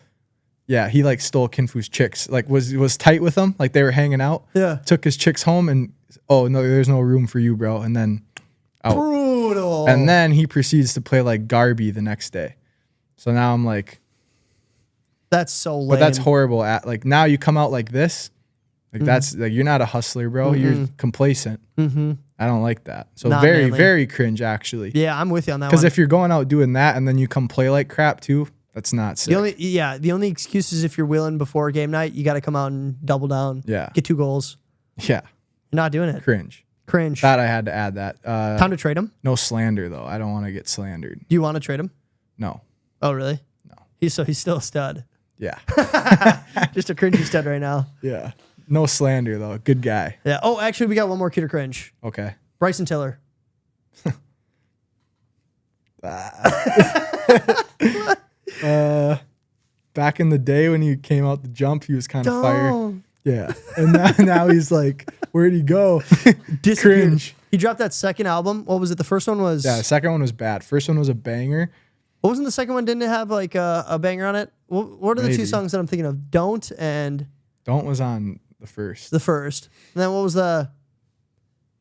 yeah, he like stole Kinfu's chicks. Like was tight with them. Like they were hanging out. Yeah. Took his chicks home and oh no, there's no room for you, bro. And then out. Brutal. And then he proceeds to play like Garby the next day. So now I'm like, that's so lame. but that's horrible. At like now you come out like this, like Mm-hmm. that's like you're not a hustler, bro. You're complacent. Mm-hmm. I don't like that. So Not very manly. very cringe actually. Yeah, I'm with you on that one. Because if you're going out doing that and then you come play like crap too, that's not sick. the only excuse is if you're willing before game night, you got to come out and double down. Yeah. Get 2 goals. Yeah, You're not doing it. cringe. Cringe. That I had to add that. Time to trade him. No slander though. I don't want to get slandered. Do you want to trade him? No. Oh, really? No. He's still a stud. Yeah. Just a cringy stud right now. Yeah. No slander though. Good guy. Yeah. Oh, actually, we got one more cute or cringe. Okay. Bryson Tiller. Back in the day when he came out the jump, he was kind of fire. Don't. Yeah. And now he's like, where'd he go? Disappeared. Cringe. He dropped that second album. What was it? The first one was. Yeah, the second one was bad. First one was a banger. What wasn't the second one? Didn't it have like a banger on it? What are the 2 Maybe. songs that I'm thinking of? Don't and Don't was on the first. the first. And then what was the?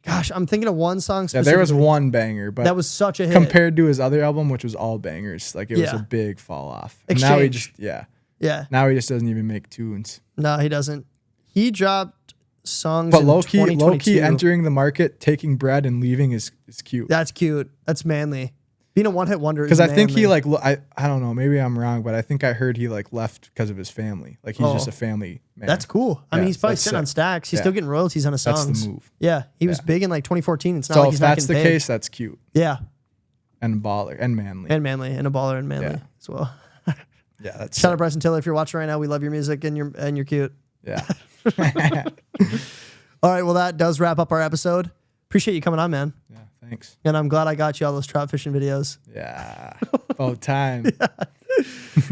Gosh, I'm thinking of one song. Yeah, there was specifically. one banger, but That was such a hit. compared to his other album, which was all bangers, like it was Yeah. a big fall off. And now he Exchange. just Yeah. now he just doesn't even make tunes. No, he doesn't. He dropped songs. But in low key 2022. entering the market, taking bread and leaving is cute. That's cute. That's manly. Being a one-hit wonder. Because is I think he manly. like I don't know, maybe I'm wrong, but I think I heard he like left because of his family. Like he's just Oh. a family man. That's cool. I mean, Yeah, he's probably that's sitting on sick. stacks. He's Yeah. still getting royalties on his That's songs. the move. Yeah, he was Yeah. big in like 2014. It's not So like if he's not that's getting the paid. case, that's cute. Yeah, And baller and manly. And manly, and a baller and manly as well. Yeah, that's Shout out Bryson Tiller if you're watching right now. We love your music and you're cute. Yeah. All right, well that does wrap up our episode. Appreciate you coming on, man. Yeah, thanks. And I'm glad I got you all those trout fishing videos. Yeah. About time.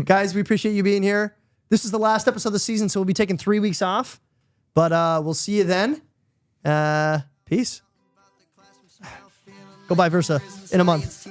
Guys, we appreciate you being here. This is the last episode of the season, so we'll be taking 3 weeks off. But we'll see you then. Peace. Go buy Versa in a month.